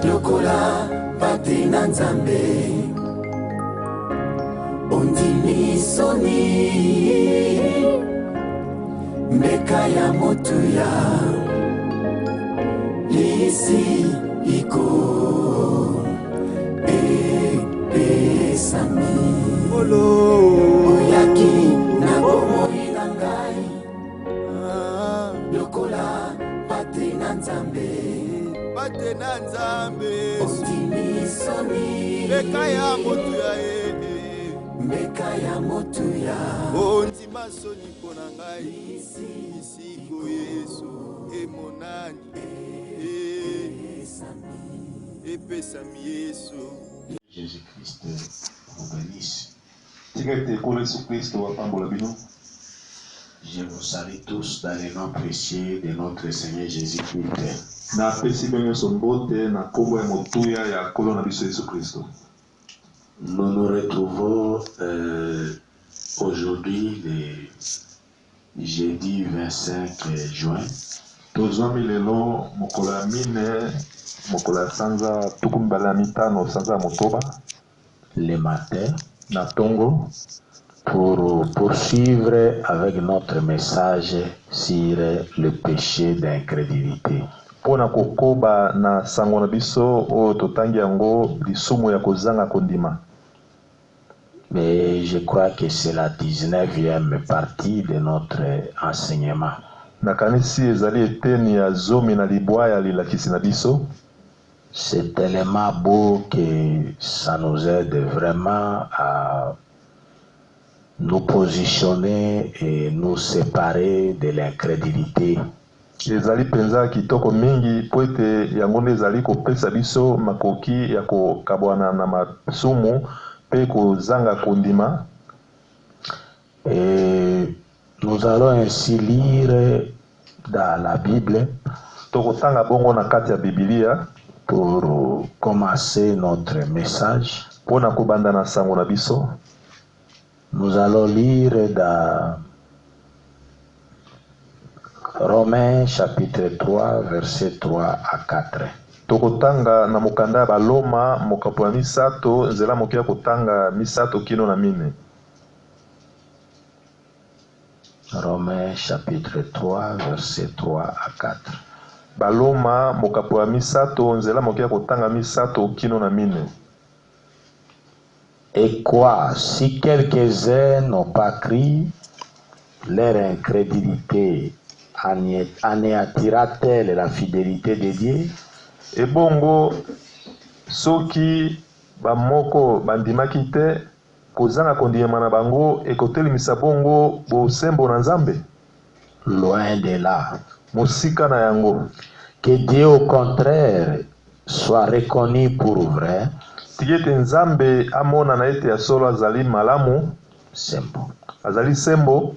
lokola patina nzambe ondimi soni mbeka ya motuya lisi iko epesami oyaki na bomoi na ngai lokola patina nzambe ondimi soni mbeka ya motuya ondima soni mpona ngai isiko Yesu emonani epesami Yesu. Jésus-Christ vous bénisse. Je vous salue tous dans le nom précieux de notre Seigneur Jésus-Christ. Nous nous retrouvons aujourd'hui le jeudi 25 juin. Le matin, pour poursuivre avec notre message sur le péché d'incrédulité. Mais je crois que c'est la 19e partie de notre enseignement. C'est tellement beau que ça nous aide vraiment à nous positionner et nous séparer de l'incrédulité. Ezali penza kitoko mingi poete yango ezali kopesa biso makoki ya kokabwana na masumu pe kozanga kondima. Et nous allons ainsi lire dans la Bible tokotanga bongo na kati ya Biblia pour commencer notre message. Pona kobanda na sango na biso. Nous allons lire dans Romains chapitre 3 verset 3 à 4. Tokotanga na mokanda ba Loma mokapo ya misato nzela mokia kotanga misato kino na mine. Romains chapitre 3 verset 3 à 4. Baloma mokapo ya misato nzela mokia kotanga misato kino na mine. Et quoi, si quelques-uns n'ont pas cru, leur incrédulité anéantira-t-elle la fidélité de Dieu? Et bongo, soki bamoko bandimaki te, kozanga kondima na bango, ekotelimisa bongo bosembo na Nzambe? Loin de là. Mosika na yango. Que Dieu au contraire soit reconnu pour vrai. Tigete Nzambe amona na ete ya solo azali malamu. Sembo. Azali sembo.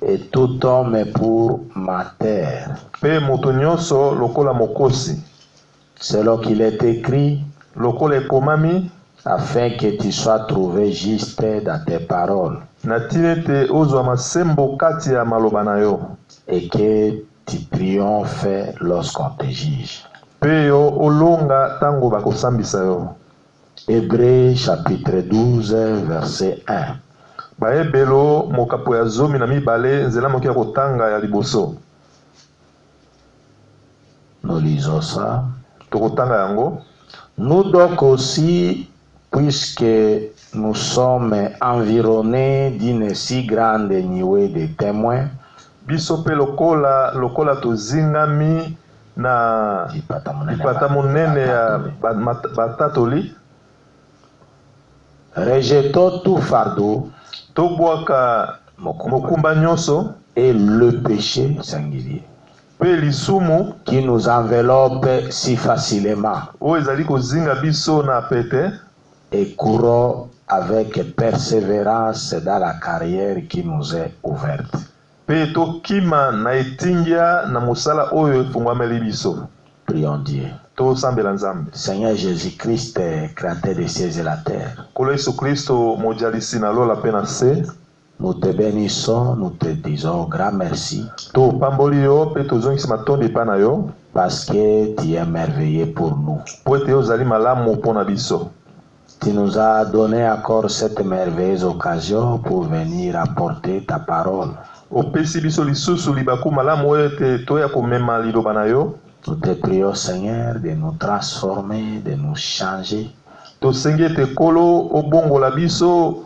Et tout homme pour mater. Pe moto nyonso lokola mokosi. Selon qu'il est écrit. Lokola ekomami. Afin que tu sois trouvé juste dans tes paroles. Na tinete ozwa masembo kati ya maloba na yo. Et que tu triomphes lorsqu'on te juge. Pe yo olonga tango bakosambisa yo. Hébreux chapitre 12 verset 1. Baebelo mokapo ya zomi na mibale nzela mokia kotanga ya liboso. Nous lisons ça. Tokotanga yango. Nous donc aussi, puisque nous sommes environnés d'une si grande nuée de témoins, biso pe lokola tozingami na ipata monene ya batatoli. Rejetons tout fardeau, tobwaka mokumba nyonso et le péché singulier pe lisumu qui nous enveloppe si facilement, o ezali kozinga biso na pete, et courons avec persévérance dans la carrière qui nous est ouverte. Pe tokima na etingia na musala oyo efungwameli biso. Prions Dieu. Seigneur Jésus-Christ, créateur des cieux et la terre. Nous te bénissons, nous te disons grand merci. parce que tu es merveilleux pour nous. po ete ozali malamu mpo na biso. Tu nous as donné encore cette merveilleuse occasion pour venir apporter ta parole. Opesi biso lisusu libaku malamu oyo ete toya komema liloba na yo. Nous te prions, Seigneur, de nous transformer, de nous changer. Tosengi ete kolo obongola biso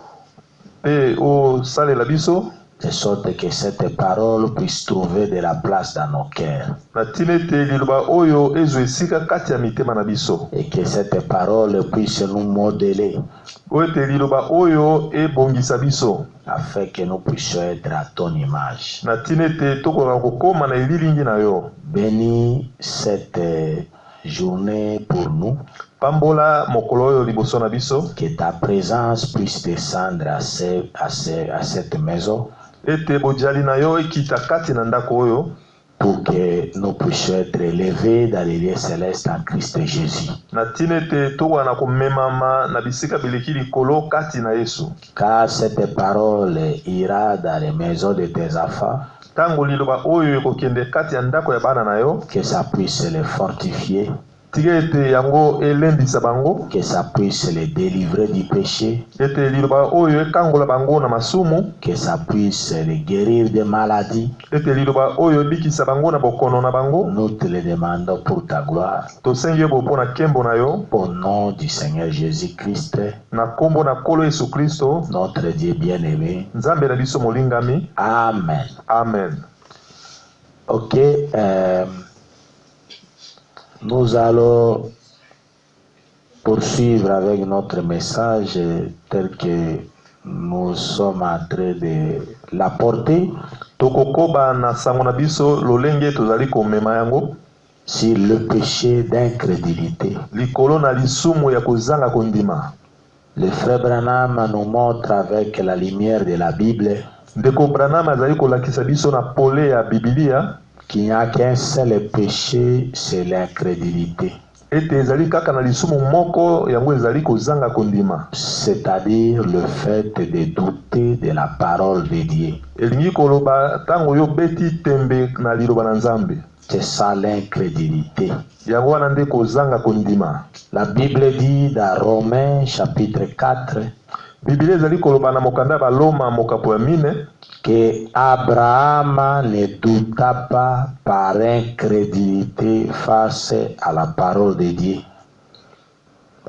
pe osalela biso, De sorte que cette parole puisse trouver de la place dans nos cœurs. na ntina ete liloba oyo ezwa esika kati ya mitema na biso, Et que cette parole puisse nous modeler oyo ete liloba oyo ebongisa biso, afin que nous puissions être à ton image. na ntina ete tokoka kokóma na elilingi na yo. Bénis cette journée pour nous. Pambola mokolo oyo liboso na biso, Que ta présence puisse descendre à cette maison ete bojali na yo ekita kati na ndako oyo, pour que nous puissions être élevés dans les lieux célestes en Christ Jésus. na ntina ete tokoka na komemama na bisika bileki likolo kati na Yesu. Car cette parole ira dans les maisons de tes enfants, Tango liloba oyo ekokende kati ya ndako ya bana na yo, que ça puisse les fortifier, tika ete yango elendisa bango, que ça puisse les délivrer du péché, ete liloba oyo ekangola bango na masumu, que ça puisse les guérir des maladies. ete liloba oyo ebikisa bango na bokono na bango. Nous te le demandons pour ta gloire, Tosengi yo mpo na nkembo na yo, au nom du Seigneur Jésus-Christ, na nkombo na nkolo Yesu Kristo, notre Dieu bien-aimé. nzambe na biso molingami. Amen. Amen. Ok, nous allons poursuivre avec notre message tel que nous sommes en train de l'apporter Tokokoba na sango na biso lolenge tozali komema yango, sur le péché d'incrédulité. likolo na lisumu ya kozanga kondima. Le frère Branham nous montre avec la lumière de la Bible Ndeko Branham azali kolakisa biso na pole ya Biblia qu'il n'y a qu'un seul péché, c'est l'incrédulité. ete ezali kaka na lisumu moko yango ezali kozanga kondima, C'est-à-dire le fait de douter de la parole de Dieu. elingi koloba tango yo beti tembe na liloba na Nzambe, C'est ça l'incrédulité. yango wana nde kozanga kondima. La Bible dit dans Romains chapitre 4 Biblia ezali koloba na mokanda ba Loma mokapo ya mine que Abraham ne douta pas par incrédulité face à la parole de Dieu.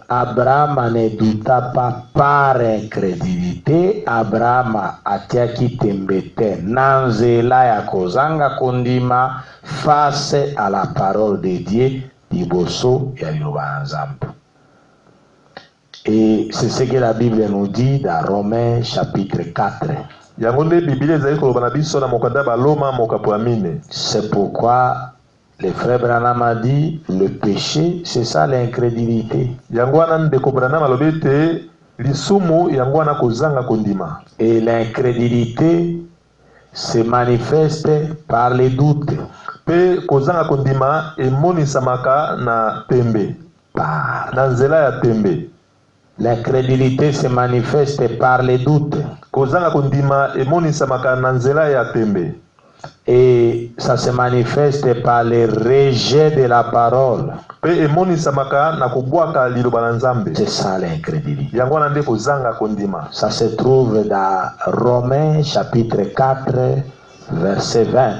Abraham ne douta pas par incrédulité. Abraham atiaki tembete nanzela ya kozanga kondima face à la parole de Dieu liboso ya liloba na Nzambe. Et c'est ce que la Bible nous dit dans Romains chapitre 4. yango nde Biblia ezali koloba na biso na mokanda ba Loma mokapo ya mine. C'est pourquoi le frère Branham a dit le péché, c'est ça l'incrédulité. Yango wana ndeko Branham alobi ete lisumu yango wana kozanga kondima. Et l'incrédulité se manifeste par les doutes. Pe kozanga kondima emonisamaka na tembe, na nzela ya tembe. L'incrédulité se manifeste par les doutes. Kozanga kondima emonisamaka na nzela ya tembe. Et ça se manifeste par le rejet de la parole. Pe emonisamaka na kobwaka liloba na Nzambe. C'est ça l'incrédulité. Yango wana nde kozanga kondima. Ça se trouve dans Romains chapitre 4 verset 20.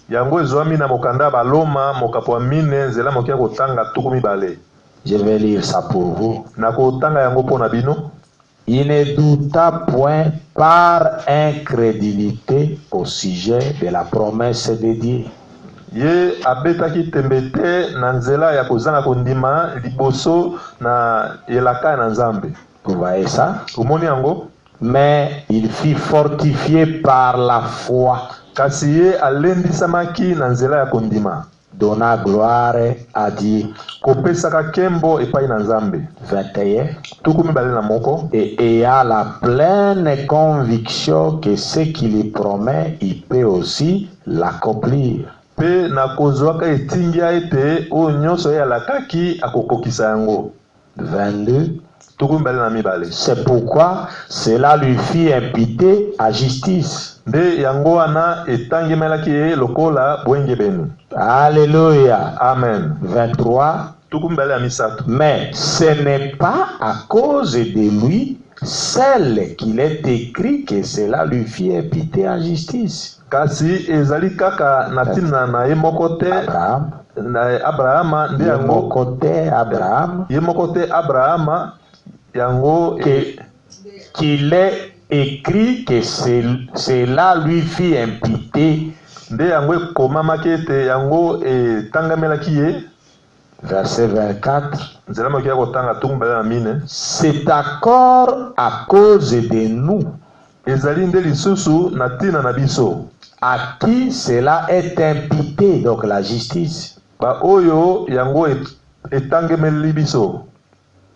Yango ezwami na mokanda ba Loma mokapo ya mine nzela mokia kotanga tuku mibale. Je vais lire ça pour vous. Na kotanga yango pona bino. Il ne douta point par incrédulité au sujet de la promesse de Dieu. Ye abetaki tembe te na nzela ya kozanga kondima liboso na elaka na Nzambe. Vous voyez ça? Omoni yango? Mais il fut fortifié par la foi, Kasi ye alendisamaki na nzela ya kondima, donna gloire à Dieu. kopesaka kembo epai na Nzambe. 21. Tuku mibale na moko. Et ayant la pleine conviction que ce qu'il lui promet, il peut aussi l'accomplir. Pe na kozwaka etingia ete oyo nyonso ye alakaki akokokisa yango. 22. tukumu mbale na mibale. C'est pourquoi cela lui fit imputer à justice. Nde yango wana etangemelaki ye lokola bwengebeni. Alléluia. Amen. 23. tukumu mbale ya misato. Mais ce n'est pas à cause de lui seul qu'il est écrit que cela lui fit imputer à justice. Kasi ezali kaka na tina na ye moko te Abraham. na Abrahama nde Ye yango moko te Abraham. ye moko te Abrahama yango Qu'il est écrit que cela lui fit imputer. nde yango ekomamaki ete yango etangamelaki ye. Verset 24. Nzela moki ya kotanga tukumu mbale na mine. C'est encore à cause de nous Ezali nde lisusu na tina na biso à qui cela est imputé, donc la justice. ba oyo yango etangemeli biso.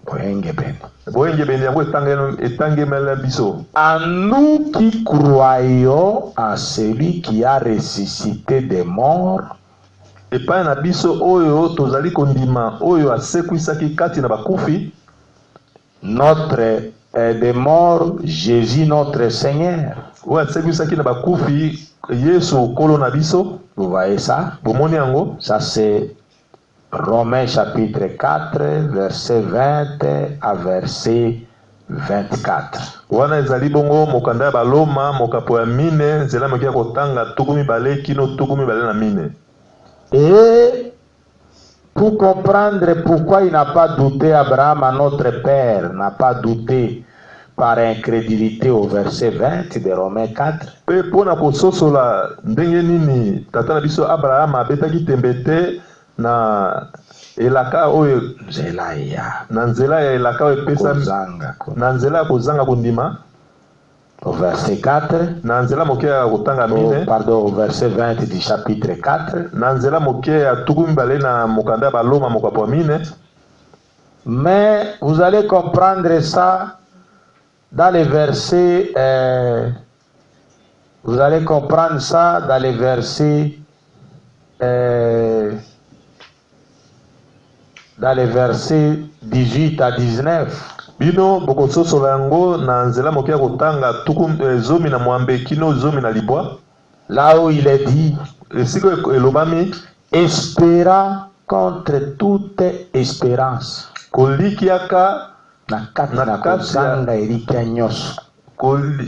Boyengebeni yango etangemeli biso. À nous qui croyons à celui qui a ressuscité des morts, Epai na biso oyo tozali kondima oyo asekwisaki kati na bakufi. notre des morts, Jésus notre Seigneur. Oyo asekwisaki na bakufi Yesu kolo na biso. Vous voyez ça? Bomoni yango. Ça c'est Romains chapitre 4, verset 20 à verset 24. Wana ezali bongo mokanda ya baloma mokapo ya mine nzela moki ya kotanga tukumi bale kino tukumi bale na mine. Et pour comprendre pourquoi il n'a pas douté, Abraham, à notre père, n'a pas douté par incrédulité au verset 20 de Romains 4. Pe pona kososola ndenge nini tata na biso Abraham abetaki tembe te na elaka oyo na nzela ya elaka oyo epesa na nzela ya kozanga kondima. Au verset 4, na nzela moke ya kotanga mine. Pardon, au verset 20 du chapitre 4. na nzela moke ya tukumi bale na mokanda ya baloma mokapo ya mine. Mais vous allez comprendre ça dans les versets. Vous allez comprendre ça dans les versets. Dans les versets 18 à 19. Bino bokososola yango na nzela moke ya kotanga tukumu zomi na mwambe kino zomi na libwa. Là où il est dit, esiko elobami, espéra contre toute espérance. kolikiaka na kati na kozanga elikia nyonso.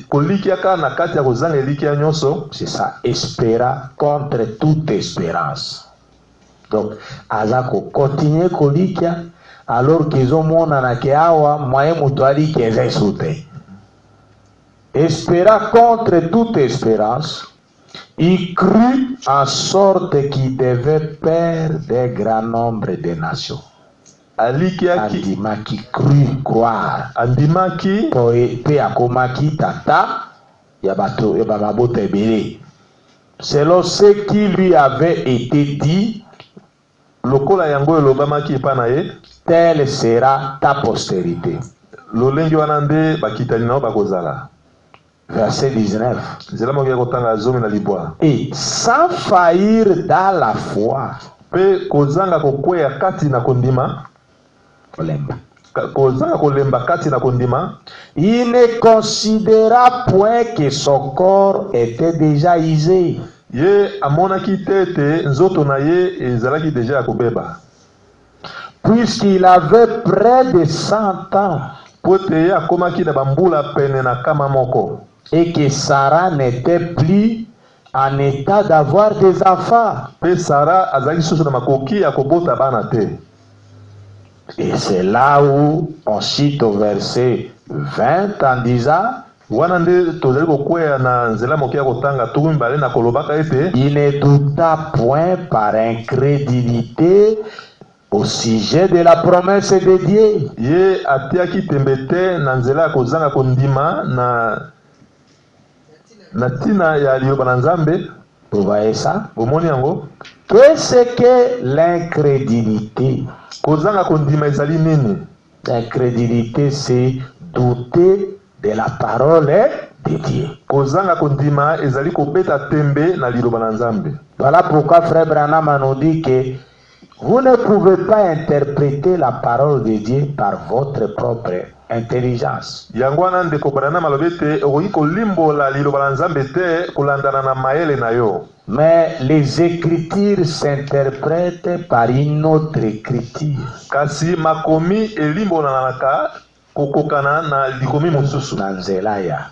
Kolikiaka na kati ya kozanga elikia nyonso. C'est ça, espéra contre toute espérance. Donc aza ko continuer kolikia alors qu'ils ont monana ke awa moyen mutu aliki eza esute. Espéra contre toute espérance. Il crut en sorte qu'il devait perdre des grands nombres de nations. Alikiaki andimaki crut croire. Andimaki pe akomaki tata ya bato ya babota ebele. Selon ce qui lui avait été dit, lokola yango elobamaki epa na ye, telle sera ta postérité. Lolenge wana nde bakitani nao bakozala. Verset 19. Et sans faillir dans la foi, pe kozanga kokweya kati na kondima, kozanga kolemba kati na kondima, il ne considéra point que son corps était déjà usé. Ye amonaki tete nzoto na ye ezalaki deja ya kobeba, puisqu'il avait près de 100 ans, pote ye akomaki na bambula pene na kama moko, et que Sarah n'était plus en état d'avoir des enfants. Pe Sarah azalaki susu na makoki ya kobota bana te. Et c'est là où on cite au verset 20 en disant, wana nde tozali kokweya na nzela moke ya kotanga tukumi mbale na kolobaka ete il ne douta point par incrédulité au sujet de la promesse de Dieu. Ye atiaki tembe te na nzela ya kozanga kondima na tina ya liyoba na Nzambe. Vous voyez ça? Omoni yango? Qu'est-ce que l'incrédulité? Kozanga kondima ezali nini? L'incrédulité, c'est douter de la parole de Dieu. Kozanga kondima ezali kobeta tembe na liloba na Nzambe. Voilà pourquoi Frère Branham nous dit que Vous ne pouvez pas interpréter la parole de Dieu par votre propre intelligence. Yangwana ndeko Branham alobete okoki kolimbola liloba la Nzambe te kulandana na mayele na yo. Mais les écritures s'interprètent par une autre écriture. Kasi makomi elimbolanaka kokokana na likomi mosusu. Na nzela ya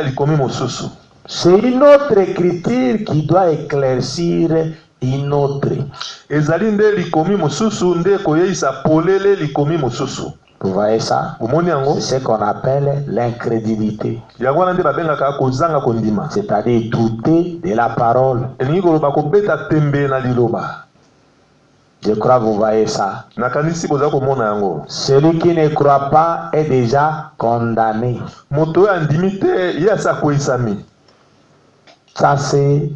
likomi mosusu. C'est une autre écriture qui doit éclaircir une autre. Ezali nde likomi mosusu nde koyeisa polele likomi mosusu. Vous voyez ça? C'est ce qu'on appelle l'incrédulité. C'est-à-dire douter de la parole. Je crois que vous voyez ça. Celui qui ne croit pas est déjà condamné. Ça c'est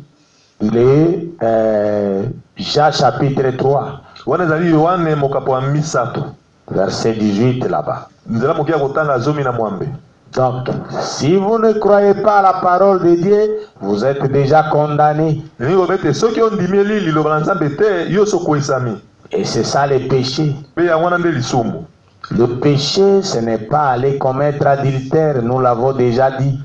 le Jean chapitre 3. Verset 18 là-bas. Donc, si vous ne croyez pas à la parole de Dieu, vous êtes déjà condamné. Et c'est ça le péché. Le péché, ce n'est pas aller commettre adultère, nous l'avons déjà dit.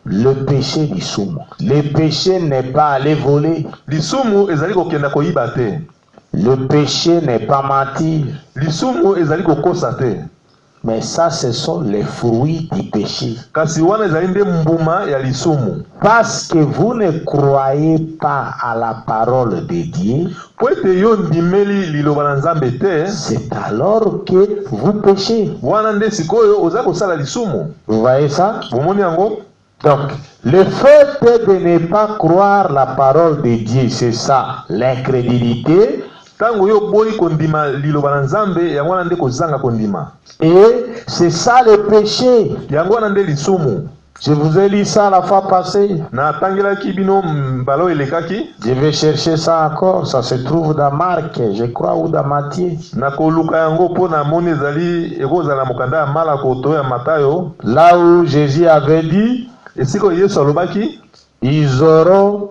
Le péché du sumo. Le péché n'est pas aller voler. Le péché n'est pas mentir. Mais ça, ce sont les fruits du péché. Parce que vous ne croyez pas à la parole de Dieu, c'est alors que vous péchez. Vous voyez ça? Donc, le fait de ne pas croire la parole de Dieu, c'est ça, l'incrédulité. Et c'est ça le péché. Je vous ai lu ça la fois passée. Je vais chercher ça encore. Ça se trouve dans Marc, je crois, ou dans Matthieu. Là où Jésus avait dit, ils auront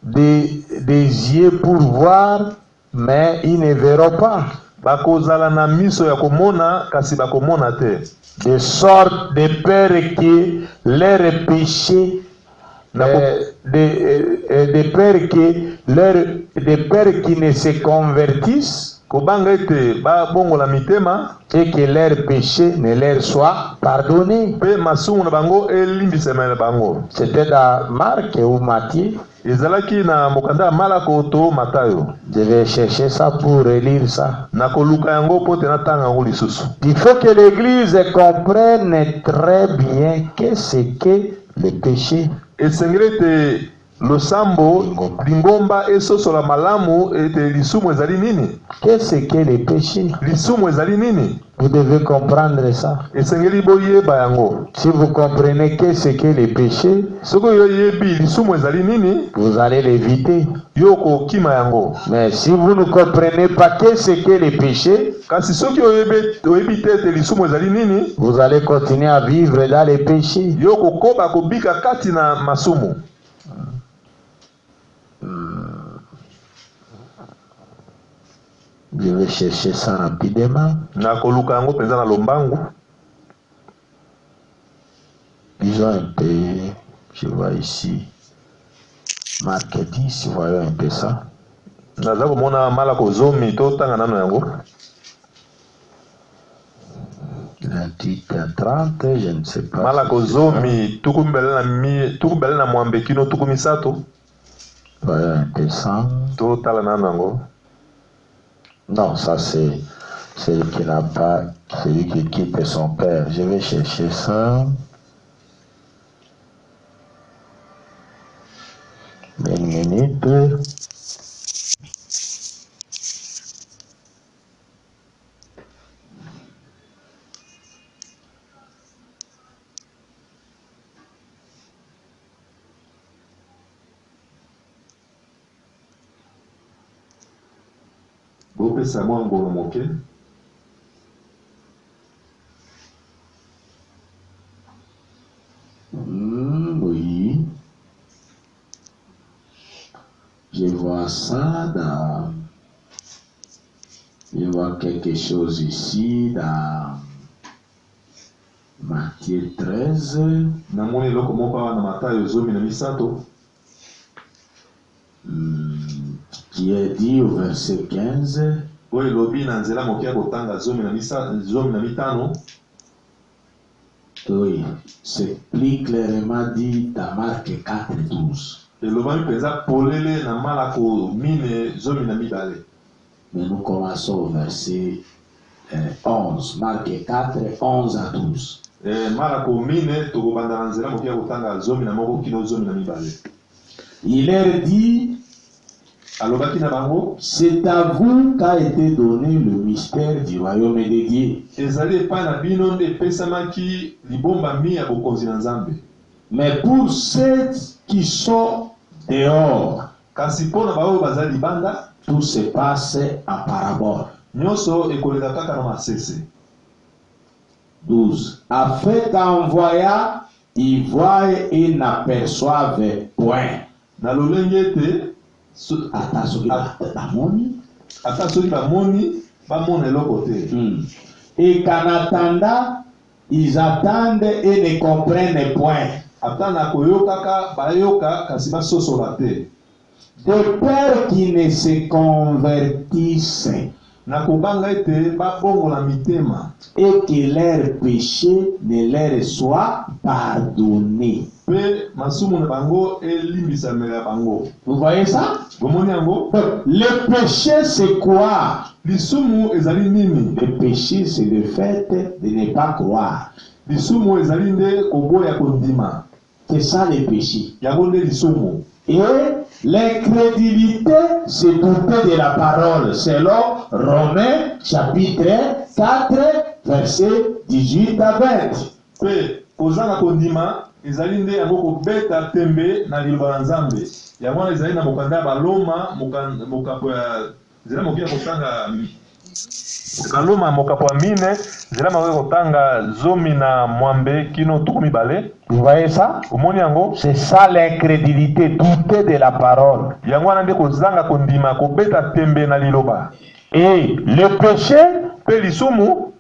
des yeux pour voir, mais ils ne verront pas. De sorte de peur que leur péché, de peur qu'ils ne se convertissent, et que leur péché ne leur soit pardonné. C'était dans Marc ou Matthieu. Je vais chercher ça pour relire ça. Il faut que l'Église comprenne très bien qu'est-ce que le péché. Qu'est-ce que le péché? Vous devez comprendre ça. Si vous comprenez qu'est-ce que le péché, vous allez l'éviter. Mais si vous ne comprenez pas qu'est-ce que le péché, vous allez continuer à vivre dans le péché. Je vais chercher ça rapidement. Disons un peu, je vois ici, Marc 10, voyons un peu ça. 28 à 30, je ne sais pas. Voyons un peu ça. Non, ça c'est celui qui n'a pas, celui qui quitte son père. Je vais chercher ça. Une minute. Oui. ça dans... Je vois quelque chose ici dans Matthieu 13. Namoni loko mopa na Matayo 13. Qui est dit au verset 15. Oyo lobi na nzela mokia kotanga 15. Oui, c'est plus clairement dit dans Marc 4:12. Et le bami pesa polele na malako mine 12. Mais nous commençons au verset 11. Marc 4, 11 à 12. Malako mine tokobanda na nzela mokia kotanga 11 kino 12. Il leur dit, c'est à vous qu'a été donné le mystère du royaume de Dieu. Mais pour ceux qui sont dehors, tout se passe en parabole. 12. Afin qu'en voyant, ils voient et n'aperçoivent point. Et qu'en attendant, ils attendent et ne comprennent point. De peur qu'ils ne se convertissent et que leurs péchés ne leur soient pardonnés. Vous voyez ça? Le péché c'est quoi? Le péché c'est le fait de ne pas croire. C'est ça le péché. Et l'incrédulité, c'est douter de la parole, selon Romains chapitre 4, verset 18 à 20. Ezalinde yango kobeta tembe na liloba na Nzambe. Yango ezali na mokanda baloma mokapo ya zela mokia kotanga baloma mokapo ya mine zela mokia kotanga zomi na mwambe kino tukumi bale. Vous voyez ça? C'est ça l'incrédulité, douter de la parole. Yango wana nde kozanga kondima kobeta tembe na liloba. Et le péché, pe lisumu,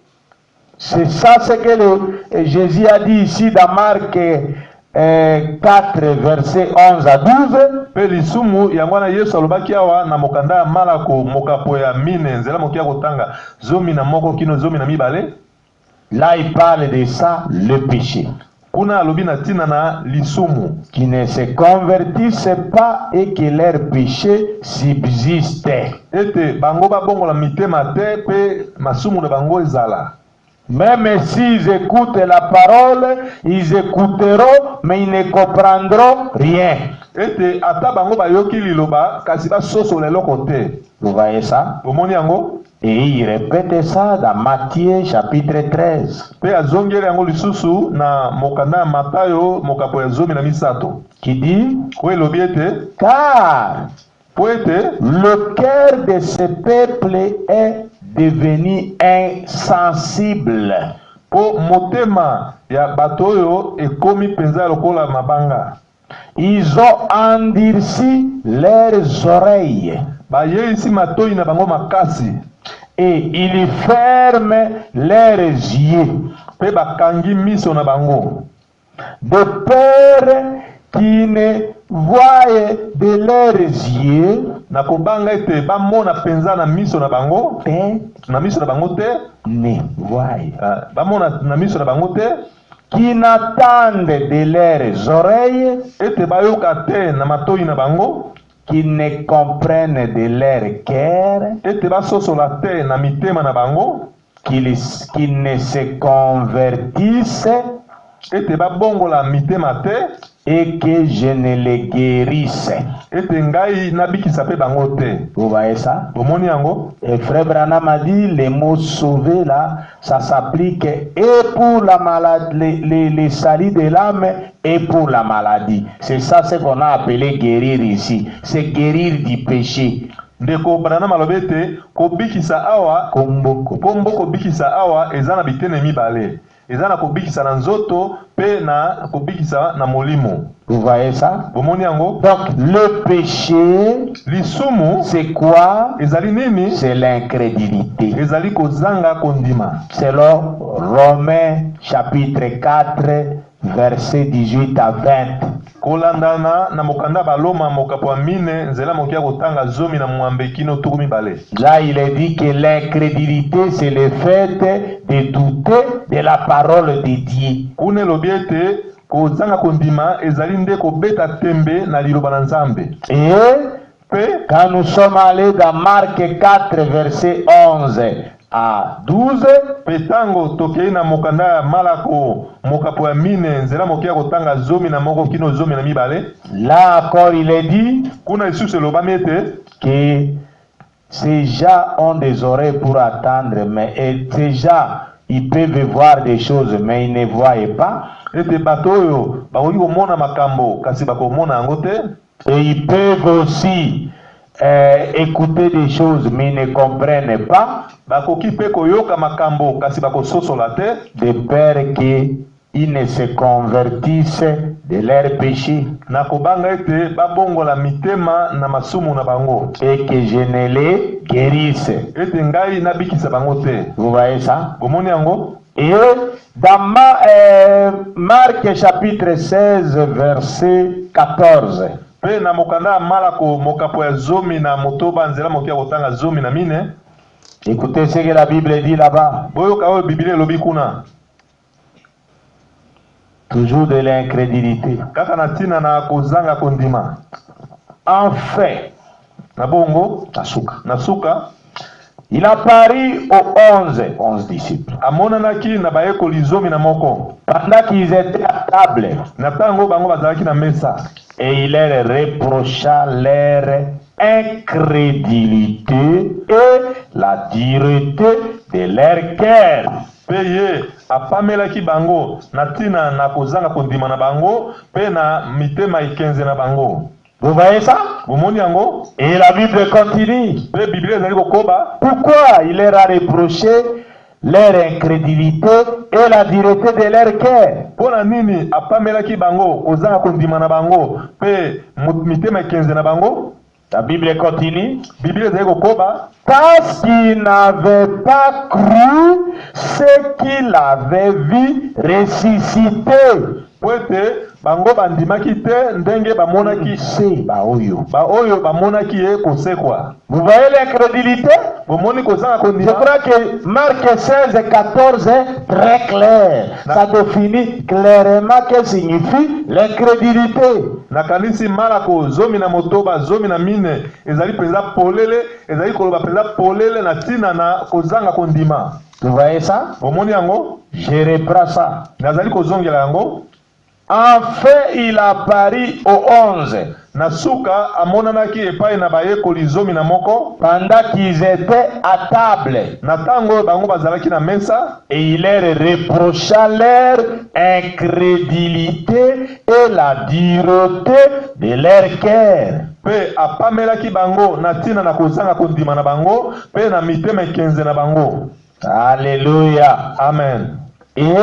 c'est ça ce que Jésus a dit ici dans Marc 4, verset 11 à 12. Pelisumu yangwana Yesu alobaki awa na mokanda malako mokapo ya mine nzela mokia kotanga zomi na moko kino zomi na mibale. Là il parle de ça, le péché. Kuna alobi na tina na lisumu. Qui ne se convertissent pas et que leur péché subsiste. Ete bango ba bongo la mitema te pe masumu na bango ezala. Même s'ils écoutent la parole, ils écouteront, mais ils ne comprendront rien. Ete ata bango ba yoki liloba kasi ba soso lelo kote. Vous voyez ça? Omoni yango? Et il répète ça dans Matthieu chapitre 13. Pe azongeli yango lisusu na mokanda Matayo mokapo ya zomi na misato. Qui dit? Ko elobi ete car le cœur de ce peuple est devenu insensible. Po motema ya batoyo ekomi penza lokola mabanga. Ils ont endurci leurs oreilles. Ba yeisi matoi na bango makasi. Et ils ferment leurs yeux. Pe bakangi miso na bango. De peur qu'ils ne voient de leurs yeux. Na kobanga ete ba mona penza na miso na bango. Na miso na bango te. Ne voient. Ba mona na miso na bango te. Qui n'attendent de leurs oreilles. Ete ba yoka te na matoi na bango. Qui ne comprennent de leur cœur. Ete ba soso la te na mitema na bango. Qui ne se convertissent. Ete ba bongo la mitema te. Et que je ne les guérisse. Ete ngai nabikisa pe bango te. Vous voyez ça? Omoni yango? Et frère Branham a dit les mots sauvés là, ça s'applique et pour la maladie, les salis de l'âme et pour la maladie. C'est ça ce qu'on a appelé guérir ici. C'est guérir du péché. Ndeko Branham alobete kobikisa awa kombo kobikisa awa ezana bitene mibale. Ezana kobikisa na nzoto pe na kobikisa na molimo. Vous voyez ça? Bomoni yango? Donc le péché, lisumu c'est quoi? ezali nini? C'est l'incrédulité. Ezali kozanga kondima. Selon Romains chapitre 4 verset 18 à 20. Kolandana na mokanda baloma mokapo mine nzela mokia kotanga zomi na mwambe kino turumi bale. Là il est dit que l'incrédulité c'est le fait de douter de la parole de Dieu. Kune lobiete kozanga kondima ezali nde kobeta tembe na liloba na Nzambe. Et quand nous sommes allés dans Marc 4 verset 11 à 12, petango tokei na mokanda ya malako mokapo ya mine nzela mokia kotanga zomi na moko kino zomi na mibale. Là encore il est dit kuna isusu elobami ete que ces gens ont des oreilles pour attendre, mais ces gens ils peuvent voir des choses mais ils ne voient pas. ete bato oyo bakoki komona makambo kasi bakomona yango te. Et ils peuvent aussi écouter des choses mais ils ne comprennent pas. Bakoki pe koyoka makambo kasi bakososola te. De peur qu'ils ne se convertissent de leur péché. Na kobanga ete babongola mitema na masumu na bango. Et que je ne les guérisse. Ete ngai nabikisa bango te. Vous voyez ça? Bomoni yango? Et dans Marc chapitre 16 verset 14. Pe na mokanda malako mokapo ya zomi na motoba nzela mokia kotanga zomi na mine. Écoutez ce que la Bible dit là-bas. Boyoka oyo Biblia elobi kuna. Toujours de l'incrédulité. Kaka na tina na kozanga kondima. Enfin, na bongo Nasuka, il apparut aux 11 disciples. Amonanaki na bayekoli zomi na moko. Pendant qu'ils étaient à table. Na tango bango bazalaki na mesa. Et il leur reprocha leur incrédulité et la dureté de leur cœur. Peye apamelaki bango na tina na kozanga kondima na bango pe na mitema ikenze na bango. Vous voyez ça? Et la Bible continue. Pourquoi il leur a reproché leur incrédulité et la dureté de leur cœur? Pona nini apamelaki bango kozanga kondima na bango pe mitema ikenze na bango? La Bible continue. Parce qu'il n'avait pas cru ce qu'il avait vu ressusciter. Bango bandimaki te ndenge bamonaki se baoyo bamonaki ye kosekwa. Vous voyez l'incrédulité? Je crois que Marc 16 14 est très clair. Ça définit clairement ce que signifie l'incrédulité. Nakanisi malako zomi na motoba zomi na mine ezali peza polele ezali koloba peza polele na tina na kozanga kondima. Vous voyez ça? Je reprends ça. Nazali kozongela yango. Enfin, il apparut aux 11. Nasuka amonanaki epai na bayekoli zomi na moko. Pendant qu'ils étaient à table. Natango bango bazalaki na mesa. Et il leur reprocha leur incrédulité et la dureté de leur cœur. Pe apamelaki bango na tina na kozanga kondima na bango pe na mitema ikenze na bango. Alléluia. Amen. Et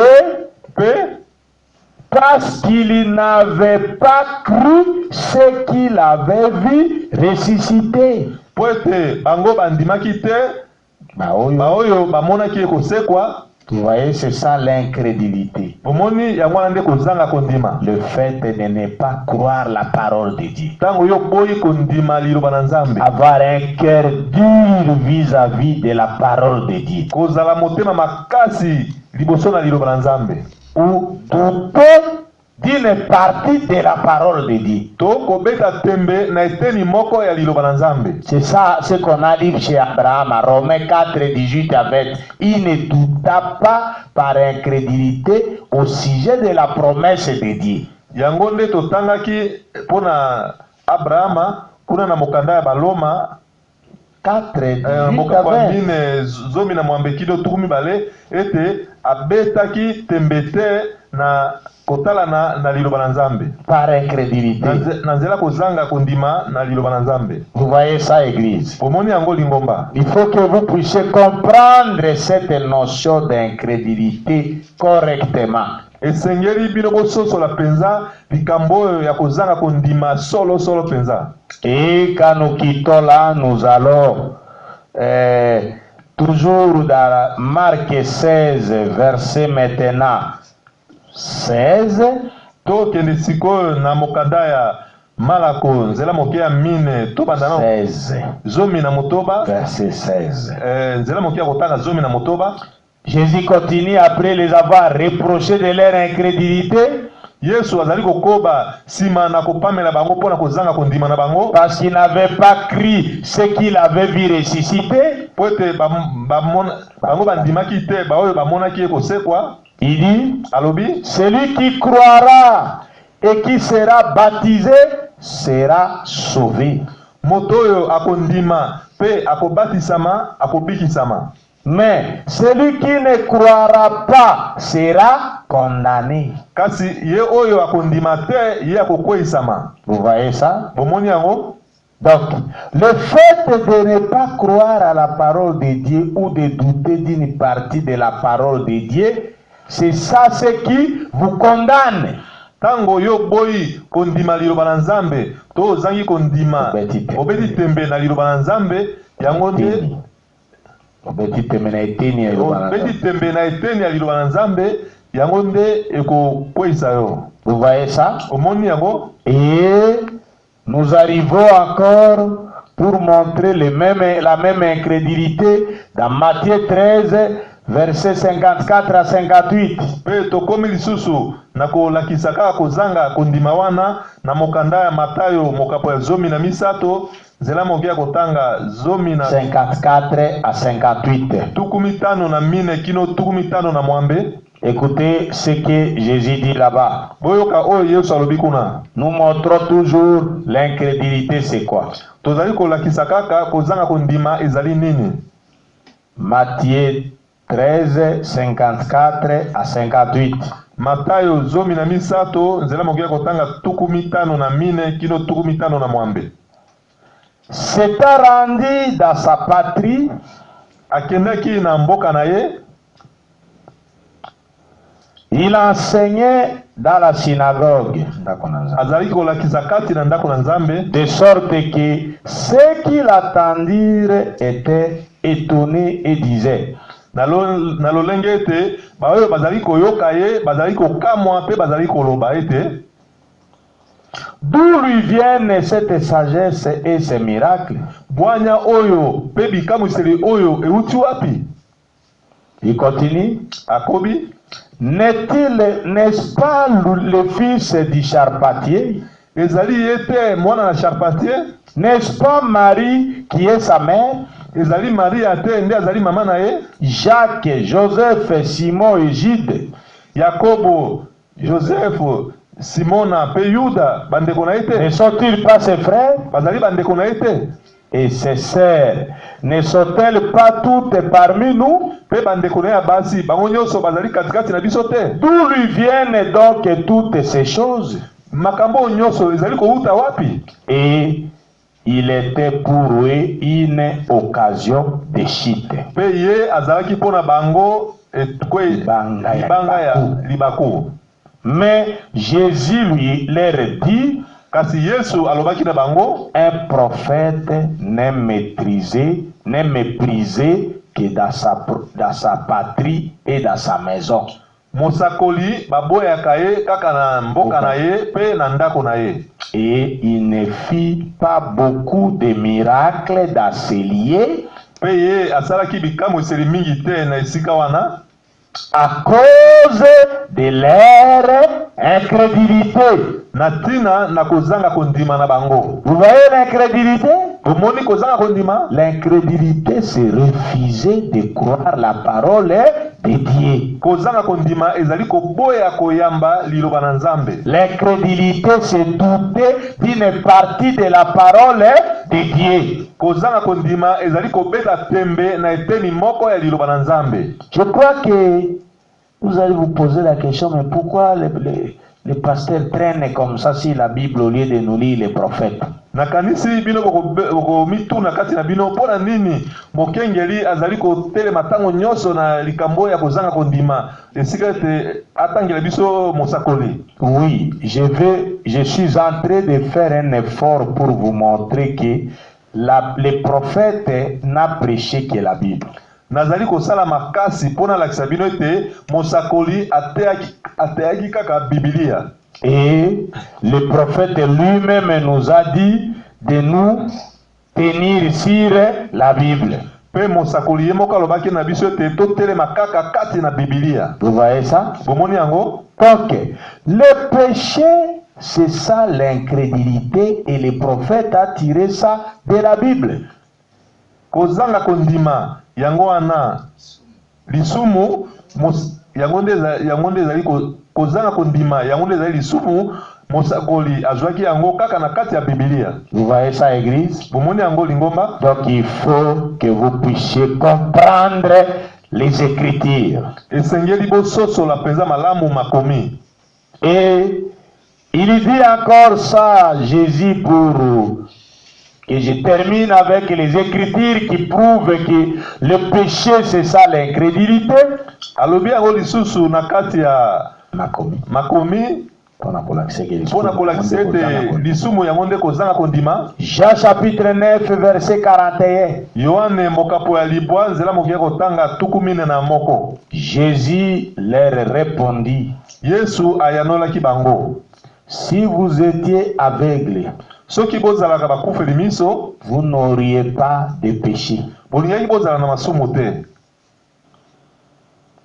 parce qu'il n'avait pas cru ce qu'il avait vu ressusciter. Poete bango bandimaki te baoyo bamonaki kosekwa. Vous voyez, c'est ça l'incrédulité. Le fait de ne pas croire la parole de Dieu. Avoir un cœur dur vis-à-vis de la parole de Dieu. Ou douter d'une partie de la parole de Dieu. C'est ça ce qu'on a dit chez Abraham, Romains 4, 18 à 20. Il ne douta pas par incrédulité au sujet de la promesse de Dieu. Yangonde totangaki pona Abraham kuna na mokanda ya baloma 4 zomi na mwambekido tukumi bale ete abetaki tembete na kotala na liloba na Nzambe par incrédulité na nzela kozanga kondima na liloba na Nzambe. Vous voyez ça, église? Omoni yango lingomba. Il faut que vous puissiez comprendre cette notion d'incrédulité correctement. esengeli bino bososola penza likambo oyo ya kozanga kondima solo penza. Et quand nous quittons là, nous allons toujours dans Marc 16, verset maintenant 16. Tokende sikoyo na mokanda ya Malako nzela moke ya mine to bandana 16 zomi na motoba verset 16. Nzela moke ya kotanga zomi na motoba. Jésus continue après les avoir reproché de leur incrédulité. Yesu azali kokoba sima na kopamela bango pona kozanga kondima na bango parce qu'il n'avait pas cru ce qu'il avait vu ressusciter. Pote bango bandimaki te ba oyo bamonaki ekosekwa. Il dit alobi celui qui croira et qui sera baptisé sera sauvé. Moto oyo akondima pe akobatisama akobikisama. Mais celui qui ne croira pas sera condamné. Kasi ye oyo akondima te ye akokweisama. Vous voyez ça? Bomoni yango? Donc, le fait de ne pas croire à la parole de Dieu ou de douter d'une partie de la parole de Dieu, c'est ça ce qui vous condamne. Tango yo boyi kondima liloba na Nzambe to zangi kondima obeti tembe na liloba na Nzambe yango nde obeti tembe na eteni ya liloba na Nzambe yango nde ekokwesa yo. Vous voyez ça? Omoni yango? Et nous arrivons encore pour montrer la même incrédulité dans Matthieu 13 verset 54 à 58. Pe tokomi lisusu na kolakisa kaka kozanga kondima wana na mokanda ya Matayo mokapo ya zomi na misato nzela mokia kotanga zomi na 54 à 58. Tukumitano na mine kino tukumitano na mwambe. Écoutez ce que Jésus dit là-bas. Boyoka oyo Yesu alobi kuna. Nous montrons toujours l'incrédulité c'est quoi. Tozali kolakisa kaka kozanga kondima ezali nini. Matthieu 13, 54 à 58. Matayo zomi na misato nzela mokia kotanga tukumitano na mine kino tukumitano na mwambe. S'étant rendu dans sa patrie, akendaki na mboka na ye, il enseignait dans la synagogue, azali kolakisa kati na ndako na Nzambe, de sorte que ceux qui l'attendirent étaient étonnés et disaient, na lolenge ete ba oyo bazali koyoka ye bazali kokamwa pe bazali koloba ete d'où lui viennent cette sagesse et ces miracles? Bwanya oyo pe bikamwiseli oyo euti wapi? Il continue. Akobi, n'est-ce pas le fils du charpentier? ezali ete mwana na charpentier? N'est-ce pas Marie qui est sa mère? Ezali Marie ate nde azali mama na ye? Jacques, Joseph, Simon et Jude. Yakobo, Joseph, Simona pe Yuda bandeko na ete? Ne sont-ils pas ses frères? Bazali bandeko na ete? Et ses sœurs ne sont-elles pas toutes parmi nous? Pe bandeko na ya basi bango nyonso bazali katikati na biso te? D'où lui viennent donc toutes ces choses? Makambo nyonso ezali kouta wapi? Et il était pour eux une occasion de chute. Pe ye azalaki pona bango libanga ya libaku. Mais Jésus lui leur dit, kasi Yesu alobaki na bango, un prophète n'est méprisé que dans sa patrie et dans sa maison. Mosakoli baboyaka ye kaka na mboka na ye pe na ndako na ye. Et il ne fit pas beaucoup de miracles dans ces lieux. Pe ye asalaki bikamwiseli mingi te na esika wana, à cause de leur incrédulité. Natina na kozanga kondima na bango. Vous voyez l'incrédulité? Omoni kozanga kondima? L'incrédulité, c'est refuser de croire la parole de Dieu. Kozanga kondima ezali koboya koyamba liloba na Nzambe. L'incrédulité, c'est douter d'une partie de la parole de Dieu. Kozanga kondima ezali kobeta tembe na eteni moko ya liloba na Nzambe. Je crois que vous allez vous poser la question, mais pourquoi les pasteurs traînent comme ça sur la Bible au lieu de nous lire les prophètes. Nakanisi bino boko mitu na kati na bino pona nini mokengeli azali ko tele matango nyoso na likambo ya kozanga kondima esika te atangela biso mosakoli. Oui, je suis en train de faire un effort pour vous montrer que les prophètes n'ont prêché que la Bible. Nazali ko sala makasi pona lakisa bino ete mosakoli ateaki kaka Biblia. Et le prophète lui-même nous a dit de nous tenir sur la Bible. Pe mosakoli yemoka lobaki na biso ete totele makaka kati na Biblia. Vous voyez ça? Bomoni yango? Donc, le péché, c'est ça l'incrédulité, et le prophète a tiré ça de la Bible. Kozanga kondima yango wana lisumu yango nde ezali kozanga kondima yango nde ezali lisumu mosakoli azwaki yango kaka na kati ya Biblia. Vous voyez ça, église? Bomoni yango lingomba? Donc il faut que vous puissiez comprendre les Écritures. Esengeli bososola penza malamu makomi. Et il dit encore ça, Jésus, pour que je termine avec les Écritures qui prouvent que le péché, c'est ça l'incrédulité. Alobi yango lisusu na kati ya makomi pona kolakisa ete lisumu yango nde kozanga kondima. Jean chapitre 9 verset 41. Yohane mokapo ya libwa nzela mokia kotanga tukumine na moko. Jésus leur répondit, Yesu ayanolaki bango, si vous étiez aveugles, soki bozalaka bakufeli miso, vous n'auriez pas de péché. bolingaki bozala na masumu te.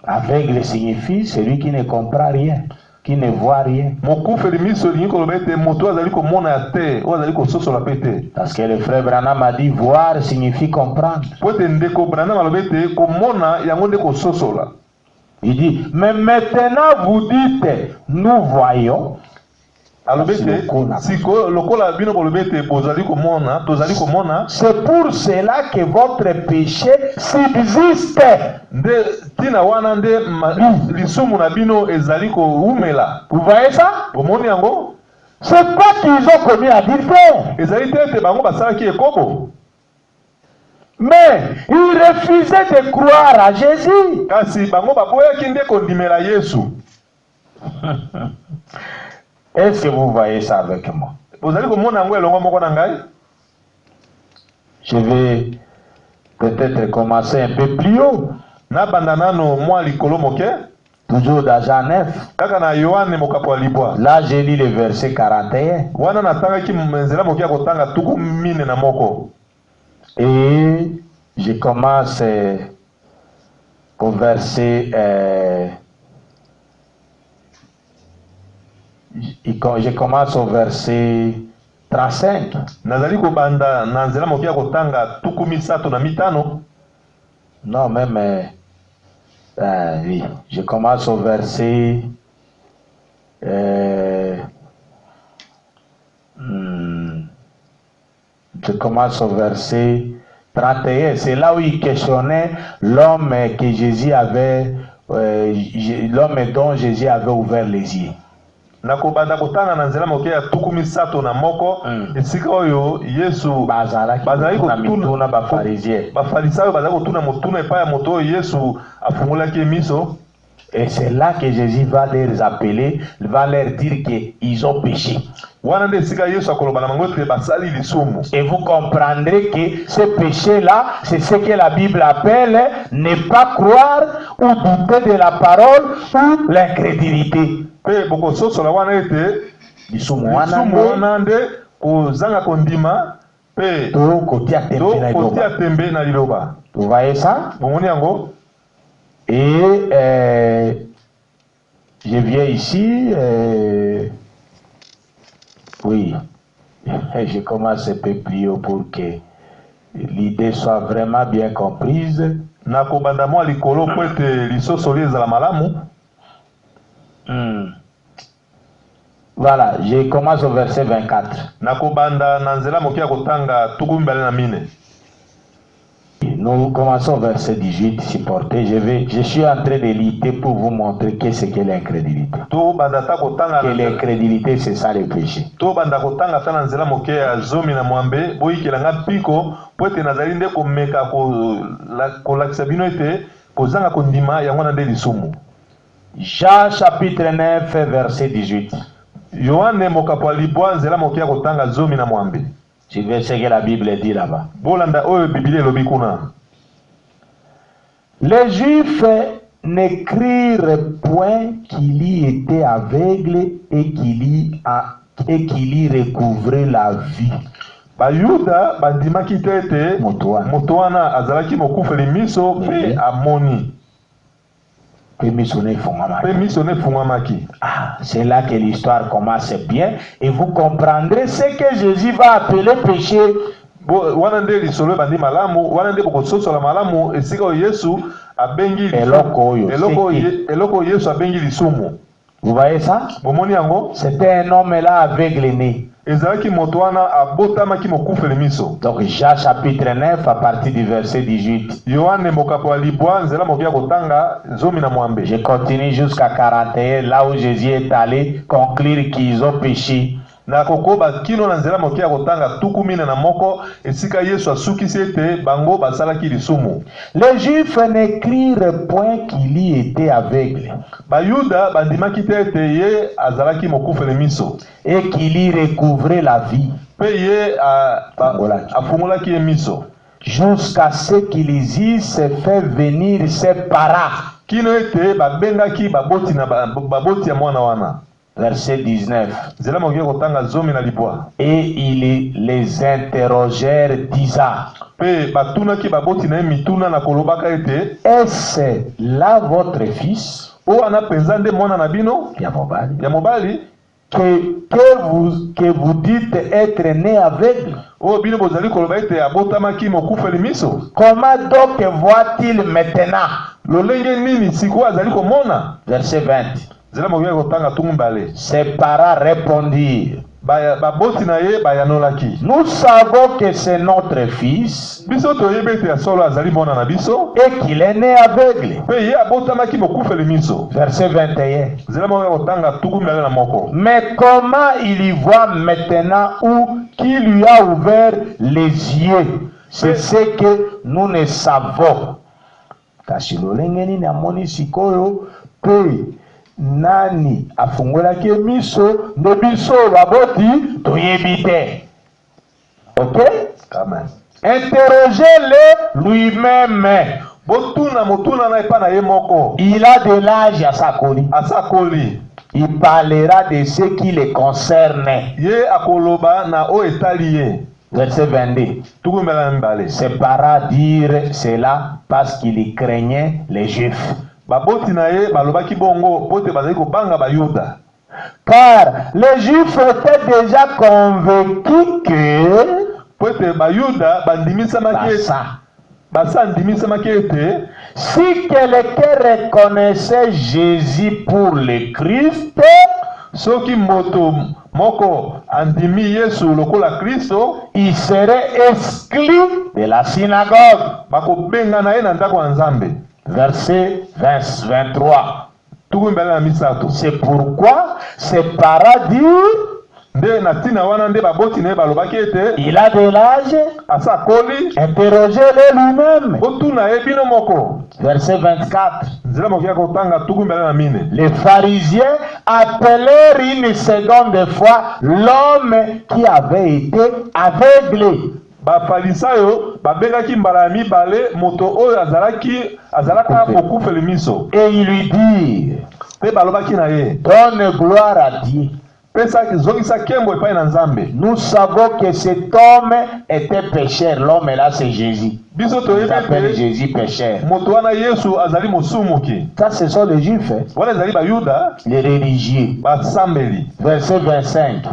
Aveugle signifie celui qui ne comprend rien, qui ne voit rien. Mokufeli miso lingi koloba ete moto azali komona te o azali kososola pe te. Parce que le frère Branham a dit voir signifie comprendre. Po ete ndeko Branham aloba ete komona yango nde kososola. Il dit, mais maintenant vous dites, nous voyons. C'est pour cela que votre péché subsiste. Vous voyez ça? C'est pas qu'ils ont commis adultère. Mais ils refusaient de croire à Jésus. Est-ce que vous voyez ça avec moi? Je vais peut-être commencer un peu plus haut. Toujours dans Jean 9. Là, j'ai lu le verset 41. Et je commence au verset... je commence au verset 35. Non, même... oui, je commence au verset... je commence au verset 31. C'est là où il questionnait l'homme que Jésus avait... l'homme dont Jésus avait ouvert les yeux. Nakobanda kotanga na nzela moke ya tukumi sato na moko esika oyo Yesu bazali kotuna bafarisayo bazali kotuna motuna epai ya moto oyo Yesu afungolaki miso. Et c'est là que Jésus va les appeler, va leur dire qu'ils ont péché. Et vous comprendrez que ce péché-là, c'est ce que la Bible appelle ne pas croire ou douter de la parole ou l'incrédulité. Vous voyez ça? Et je viens ici, oui, je commence un peu plus haut pour que l'idée soit vraiment bien comprise. Voilà, je commence au verset 24. Nous commençons au verset 18, supporté. Je suis en train de lutter pour vous montrer qu'est-ce que l'incrédulité. Que l'incrédulité, c'est ça le péché. Jean chapitre 9, verset 18. Tu veux ce que la Bible dit là-bas. Les Juifs n'écrirent point qu'il y était aveugle et qu'il y recouvrait la vie. Bayuda bandimaki tete motoana azalaki mokufeli miso pe amoni. Ah, c'est là que l'histoire commence bien et vous comprendrez ce que Jésus va appeler péché. Vous voyez ça? C'était un homme là aveugle né. Donc Jean chapitre 9 à partir du verset 18. Je continue jusqu'à 41, là où Jésus est allé conclure qu'ils ont péché. Les Juifs n'écrirent point qu'il y était aveugle et qu'il y recouvrait la vie jusqu'à ce qu'ils eussent fait venir ses parents. Verset 19. Et ils les interrogèrent disant: est-ce là votre fils que vous dites être né aveugle? Comment donc voit-il maintenant? Verset 20. Ses parents répondirent: nous savons que c'est notre fils et qu'il est né aveugle. Verset 21. Mais comment il y voit maintenant ou qui lui a ouvert les yeux? C'est ce que nous ne savons. Nani afungolaki miso de biso baboti toyebite. Ok? Amen. Interrogez-le lui-même. Il a de l'âge à Sakoli. Il parlera de ce qui le concerne. Verset 22. Ses parents dirent cela parce qu'il craignait les Juifs. Car les Juifs étaient déjà convaincus que si quelqu'un reconnaissait Jésus pour le Christ, il serait exclu de la synagogue. Verset 23. C'est pourquoi ses parents disent: il a de l'âge, interrogez-le lui-même. Verset 24. Les pharisiens appelèrent une seconde fois l'homme qui avait été aveugle. Et il lui dit: donne gloire à Dieu. Nous savons que cet homme était pécheur. L'homme là, c'est Jésus. Il s'appelle Jésus pécheur. Ça, ce sont les Juifs. Les religieux. Verset 25.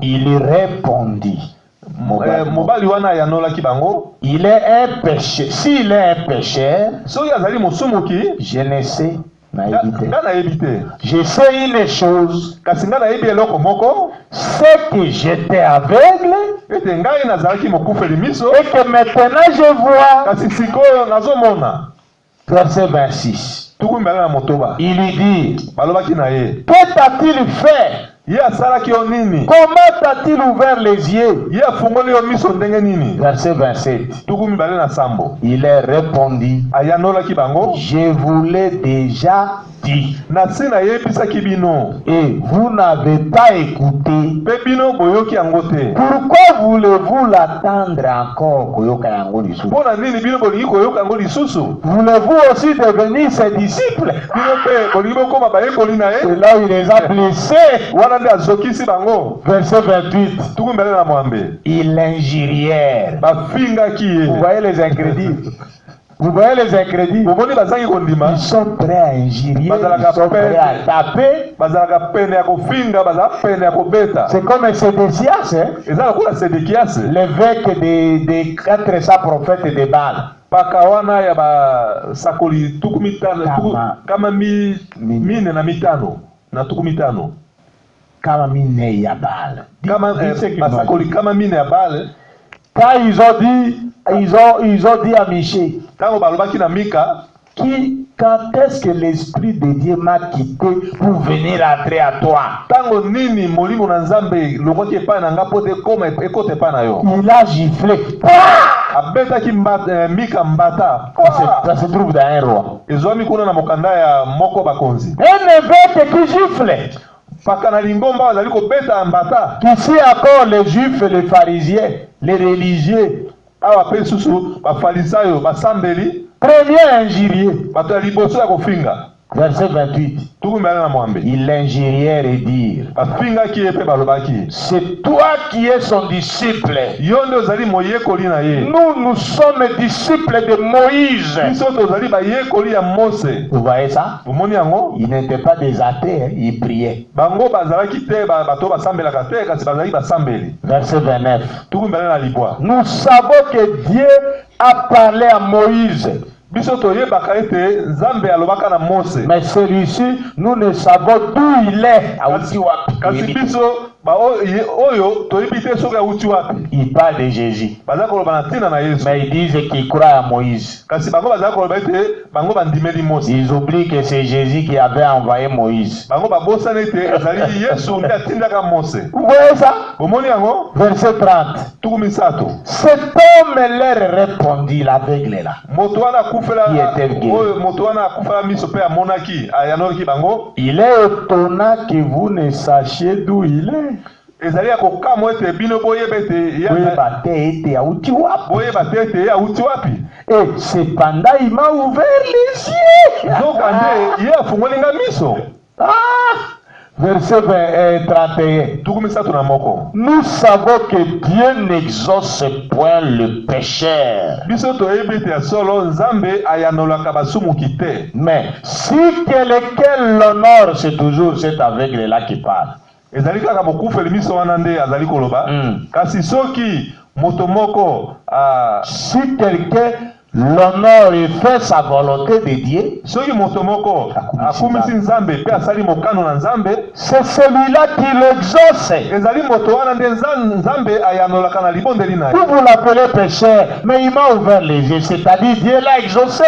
Il répondit: il est un pécheur. S'il est un pécheur, je ne sais Je sais une chose, c'est que j'étais aveugle et que maintenant je vois. Verset 26. Il lui dit, que t'a-t-il fait? Comment t'a-t-il ouvert les yeux? Verset 27. Il a répondu, je vous l'ai déjà dit. Et vous n'avez pas écouté. Pourquoi voulez-vous l'attendre encore? Voulez-vous aussi devenir ses disciples? C'est là où il les a blessés. Verset 28. Ils l'injurièrent. Vous voyez les incrédules? Vous voyez les incrédules? Ils sont prêts à injurier, ils sont prêts à taper. C'est comme Sédécias, l'évêque des 400 prophètes de Baal. Pakawana ya ba sakoli tukumitano kama mine na mitano na tukumitano kama mine ya Baal. Kama basakoli kama mine ya Baal. Quand ils ont dit à Michée, tango balobaki na Mika, quand est-ce que l'esprit de Dieu m'a quitté pour venir entrer à toi? Tango nini molimo na Nzambe lokoki pa na ngapote koma ekote pa na yo. Il a giflé. Abetaki Mika mbata. Ça se trouve dans un roi. Ezwami kuna na mokanda ya moko bakonzi. Un évêque qui gifle. Ici encore les juifs et les pharisiens, les religieux, premier injurié. Verset 28. Ils l'injurièrent et dirent, c'est toi qui es son disciple. Nous sommes disciples de Moïse. Vous voyez ça? Ils n'étaient pas des athées, ils priaient. Verset 29. Nous savons que Dieu a parlé à Moïse. Mais celui-ci, nous ne savons d'où il est. Il parle de Jésus. Mais ils disent qu'ils croient à Moïse. Ils oublient que c'est Jésus qui avait envoyé Moïse. Vous voyez ça? Verset 30. Cet homme leur répondit, l'aveugle là, qui était guéri. Il est étonnant que vous ne sachiez d'où il est. Et cependant il m'a ouvert les yeux. Verset 31. Nous savons que Dieu n'exauce point le pécheur. Mais si quelqu'un l'honore, c'est toujours cet aveugle-là qui parle. Si quelqu'un l'honneur et fait sa volonté de Dieu, c'est celui-là qui l'exauce. Vous l'appelez pécheur, mais il m'a ouvert les yeux, c'est-à-dire Dieu l'a exaucé.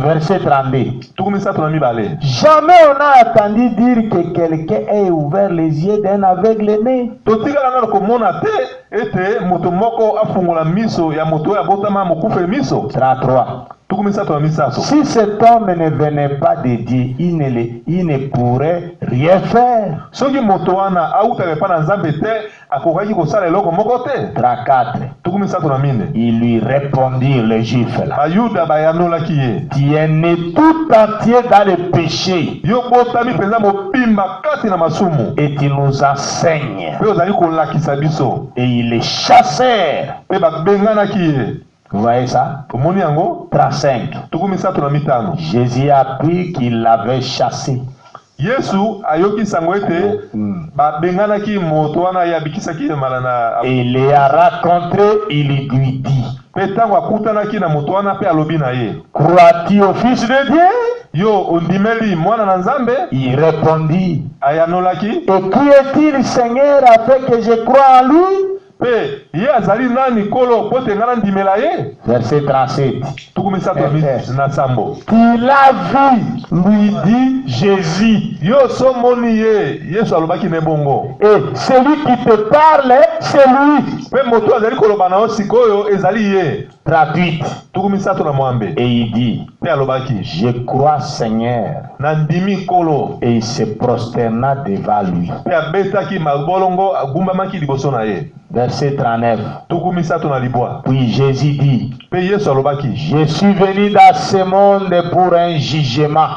Verset 32. Jamais on a entendu dire que quelqu'un ait ouvert les yeux d'un aveugle-né. 33. Si cet homme ne venait pas de Dieu, il ne pourrait rien faire. 34. Il lui répondit, le juif là, tu es né tout entier dans le péché et tu nous enseignes. Et il les chassèrent. Vous voyez ça? 35. Jésus a appris qu'il l'avait chassé. Yesu ayoki sango ete babenganaki moto wana yabikisaki malana. Il les a rencontrés, il lui dit, Petango akutanaki na moto wana pe alobi na ye, crois-tu au Fils de Dieu? yo ondimeli mwana na Nzambe? Il répondit, Ayanolaki, et qui est-il, Seigneur, afin que je croie en lui? pe ye azali nani kolo pote ngana ndimela ye? Verset 37. Tukumisa to na sambo. Tu l'as vu, lui dit Jésus. Yo somoni ye, Yesu alobaki ne bongo. Et celui qui te parle, c'est lui. Pe moto azali koloba na osikoyo ezali ye. Traduite. Tukumisa to na mwambe. Et il dit, Pe alobaki, je crois Seigneur. na ndimi kolo. Et il se prosterna devant lui. Pe abetaki mabolongo agumbamaki liboso na ye. Verset 39. Tukumisa to na libwa. Puis Jésus dit, Pe Yesu alobaki, je suis venu dans ce monde pour un jugement,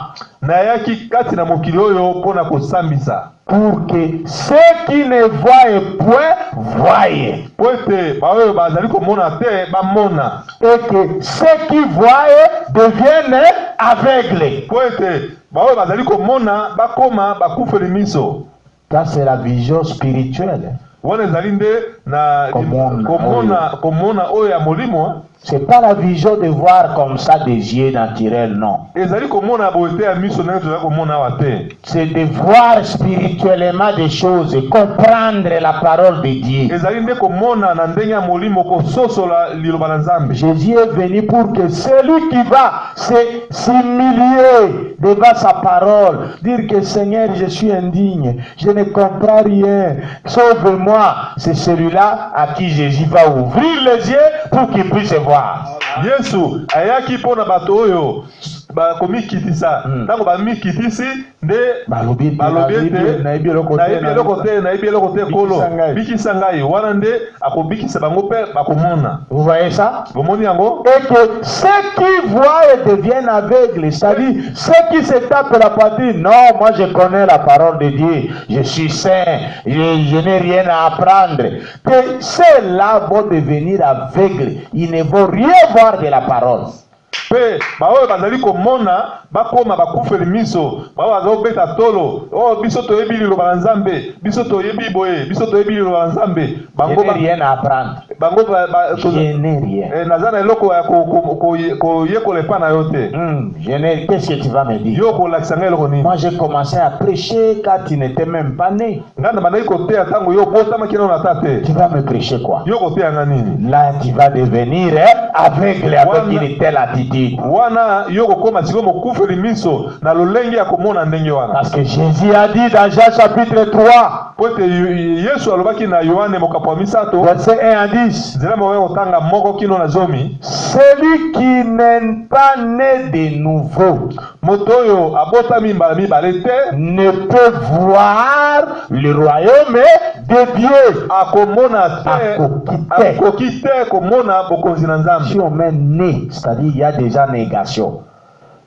nayaki kati na mokili oyo pona kosambisa. pour que ceux qui ne voient point voient, Po ete baoyo bazali komona te bamona. et que ceux qui voient deviennent aveugles. Po ete baoyo bazali komona bakoma bakufeli miso. Ça, c'est la vision spirituelle. Wana ezali nde na komona oyo ya molimo. C'est pas la vision de voir comme ça des yeux naturels, non. Ezali komona boete ya miso ndenge tozali komona awa te. C'est de voir spirituellement des choses, comprendre la parole de Dieu. Ezali nde komona na ndenge ya molimo kososola liloba na Nzambe. Jésus est venu pour que celui qui va s'humilier devant sa parole, dire que Seigneur, je suis indigne, je ne comprends rien, sauve-moi, c'est celui-là à qui Jésus va ouvrir les yeux pour qu'il puisse voir. Yesu ayaki pona bato oyo bakomikitisa. Ntango bamikitisi nde balobi ete nayebi eloko te kolo bikisa ngai, wana nde akobikisa bango mpe bakomona. Vous voyez ça? Bomoni yango? Et que ceux qui voient deviennent aveugles, c'est-à-dire ceux qui se tapent la poitrine, non, moi je connais la parole de Dieu, je suis saint, je n'ai rien à apprendre. Que ceux-là vont devenir aveugles, ils ne vont rien voir de la parole. Pe baoyo bazali komona bakoma bakufeli miso, baoyo azobeta tolo, oh biso toyebi liloba na Nzambe, biso toyebi boye, biso toyebi liloba na Nzambe, bango je n'ai rien à apprendre. Bango je n'ai rien. Nazana eloko ya koyekola epa na yo te. Qu'est-ce que tu vas me dire? Yo kolakisa ngai eloko nini? Moi j'ai commencé à prêcher quand tu n'étais même pas né. Ngana bandaki koteya ntango yo botamaki nano na ta te. Tu vas me prêcher quoi? Yo koteya nga nini? Là tu vas devenir aveugle avec une telle attitude. Wana yo kokoma siko mokufeli miso na lolenge ya komona ndenge wana. Parce que Jésus a dit dans Jean chapitre 3, pote Yesu alobaki na Yohane mokapo ya misato, verset 1 à 10, nzela moyo kotanga moko kino na zomi, celui qui n'est pas né de nouveau, moto oyo abotami mbala mibale te, ne peut voir le royaume de Dieu. Akomona te, akoki te komona bokonzi na Nzambe. Si on met né, c'est-à-dire il y a déjà négation.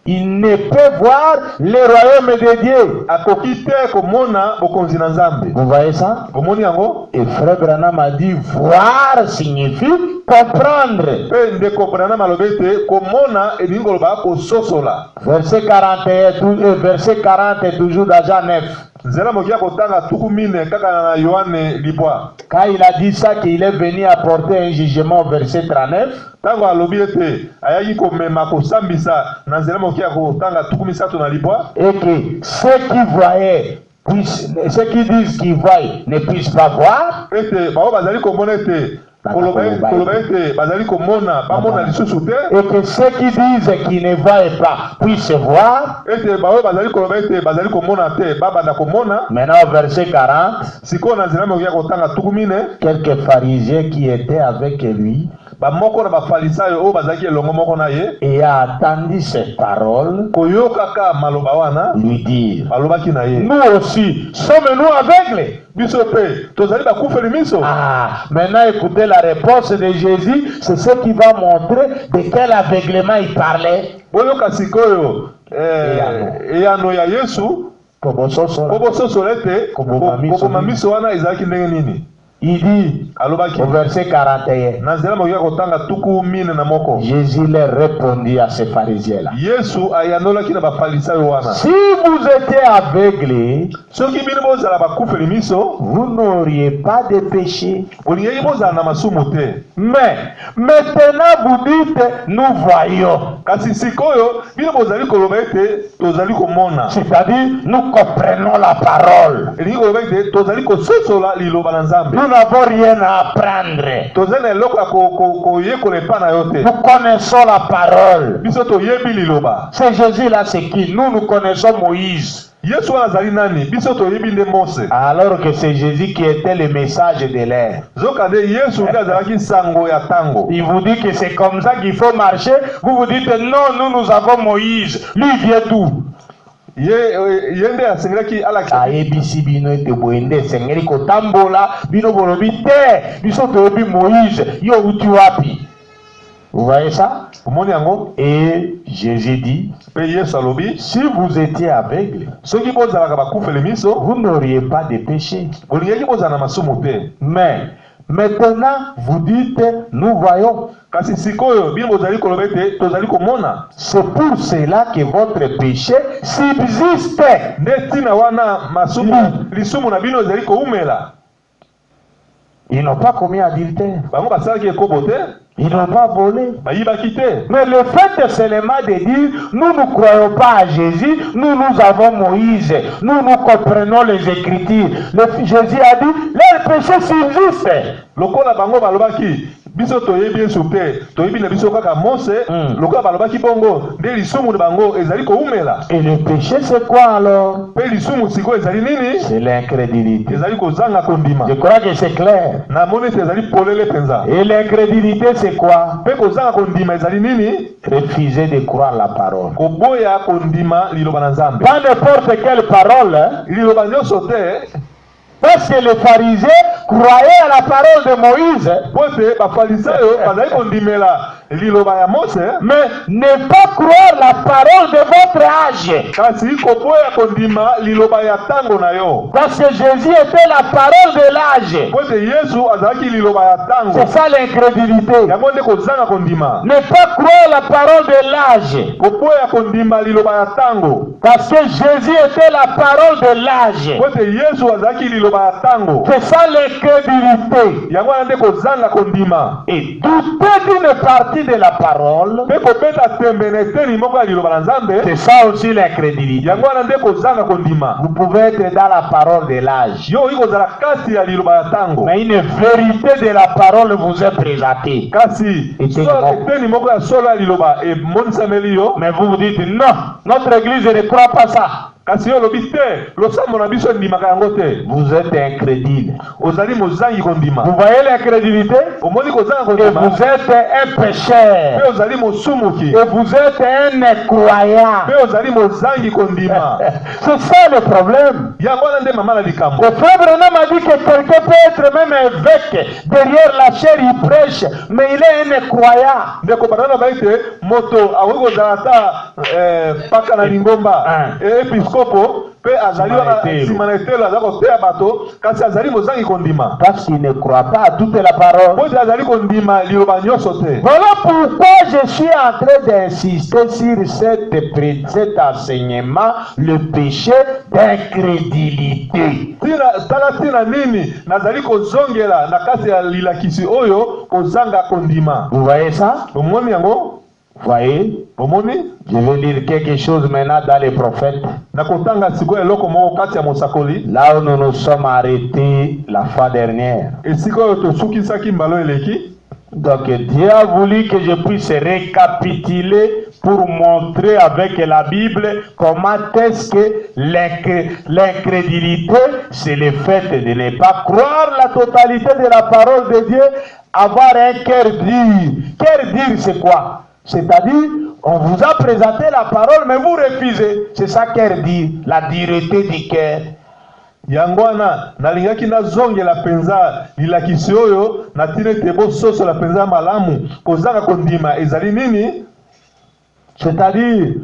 Il ne peut voir le royaume de Dieu. Akoki te komona bokonzi na Nzambe. Vous voyez ça? Bomoni yango? Et frère Branham a dit voir signifie comprendre. Pe ndeko Branham alobete komona elingi koloba kososola. Verset 41, verset 40 toujours dans Jean 9. Nzela mokia kotanga tuku mine kaka na Yohane libwa. Quand il a dit ça, qu'il est venu apporter un jugement, verset 39. Tango alobi ete ayaki komema kosambisa na nzela mokia kotanga tuku misato na libwa. Et que ceux qui voyaient, ceux qui disent qu'ils voient ne puissent pas voir. Ete bao bazali komona ete koloba ete bazali komona bamona lisusu te. Et que ceux qui disent qu'ils ne voient pas puissent voir. Ete bao bazali koloba ete bazali komona te babanda komona. Maintenant verset 40. Siko na nzela mokia kotanga tuku mine. Quelques pharisiens qui étaient avec lui, bamoko na bafarisayo oyo bazalaki elongo moko na ye, et a attendu cette parole, koyokaka maloba wana, lui dire, balobaki na ye, nous aussi sommes-nous aveugles? Biso pe tozali bakufeli miso. Ah, maintenant écoutez la réponse de Jésus, c'est ce qui va montrer de quel aveuglement il parlait. Boyoka sikoyo eyano ya Yesu kobososola ete koboma miso wana ezalaki ndenge nini. Il dit au verset 41, Jésus leur répondit à ces pharisiens-là. Si vous étiez aveuglés, vous n'auriez pas de péché. Mais maintenant vous dites, nous voyons. C'est-à-dire, nous comprenons la parole. Nous n'avons rien à apprendre. Nous connaissons la parole. C'est Jésus là, c'est qui? Nous connaissons Moïse. Alors que c'est Jésus qui était le message de l'air. Il vous dit que c'est comme ça qu'il faut marcher. Vous dites non, nous avons Moïse. Lui vient d'où? Ayebisi bino ete boende sengeli kotambola bino bolobi te biso toyebi Moïse yo uti wapi. Vous voyez ça? Et Jésus dit, si vous étiez aveugle, vous n'auriez pas de péché. Mais maintenant, vous dites, nous voyons. C'est pour cela que votre péché subsiste. Ils n'ont pas commis adultère. Ils n'ont pas volé. Mais le fait seulement de dire, nous ne croyons pas à Jésus, nous avons Moïse, nous comprenons les Écritures. Jésus a dit, leur péché subsiste. biso toyebi Yesu te toyebi na biso kaka Mose lokola balobaki bongo nde lisumu de bango ezali koumela. Et le péché c'est quoi alors? Pe lisumu siko ezali nini? C'est l'incrédulité. Ezali kozanga kondima. Je crois que c'est clair. Na moni te ezali polele penza. Et l'incrédulité c'est quoi? Pe kozanga kondima ezali nini? Refuser de croire la parole. Koboya kondima liloba na Nzambe. Pas n'importe quelle parole. Liloba nyonso te. Parce que les pharisiens croyaient à la parole de Moïse. Mais ne pas croire la parole de votre âge. Parce que Jésus était la parole de l'âge. C'est ça l'incrédulité. Ne pas croire la parole de l'âge. Parce que Jésus était la parole de l'âge. C'est ça l'incrédulité. Et douter d'une partie de la parole, c'est ça aussi l'incrédulité. Vous pouvez être dans la parole de l'âge, mais une vérité de la parole vous est présentée. Mais vous vous dites non, notre église ne croit pas ça. Vous êtes incrédule. Vous voyez l'incrédulité? Et vous êtes un pécheur. Et vous êtes un incroyant. C'est ça le problème. Le frère Branham a dit que quelqu'un peut être même évêque. Derrière la chair il prêche, mais il est un incroyant. Parce qu'il ne croit pas à toute la parole. Voilà pourquoi je suis en train d'insister sur cet enseignement, le péché d'incrédulité. Vous voyez ça? Voyez, je vais lire quelque chose maintenant dans les prophètes. Là où nous nous sommes arrêtés la fois dernière. Donc Dieu a voulu que je puisse récapituler pour montrer avec la Bible comment est-ce que l'incrédulité, c'est le fait de ne pas croire la totalité de la parole de Dieu, avoir un cœur dur. Cœur dur c'est quoi? C'est-à-dire, on vous a présenté la parole, mais vous refusez. C'est ça qu'elle dit, la dureté du cœur. Yangwana nalingaki na zonge la penza lilakisi oyo na tine tebo soso la penza malamu kozanga kondima ezali nini? C'est-à-dire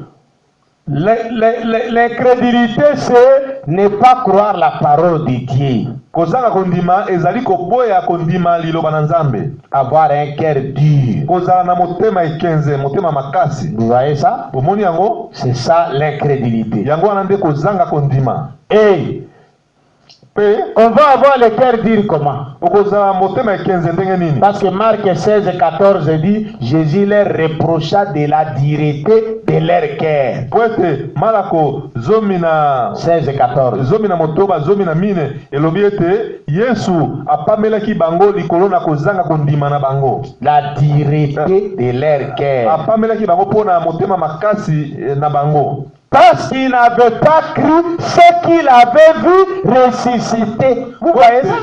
l'incrédulité c'est ne pas croire la parole de Dieu. Kozanga kondima ezali koboya kondima liloba na Nzambe. Avoir un cœur dur. Kozala na motema ekenze, motema makasi. Vous voyez ça? Omoni yango? C'est ça l'incrédulité. Yango wana nde kozanga kondima. Et on va avoir le cœur dur comment? Parce que Marc 16, 14 dit, Jésus leur reprocha de la dureté de leur cœur. 16, 14. La dureté de leur cœur. Parce qu'il n'avait pas cru ce qu'il avait vu ressusciter. Vous voyez ça?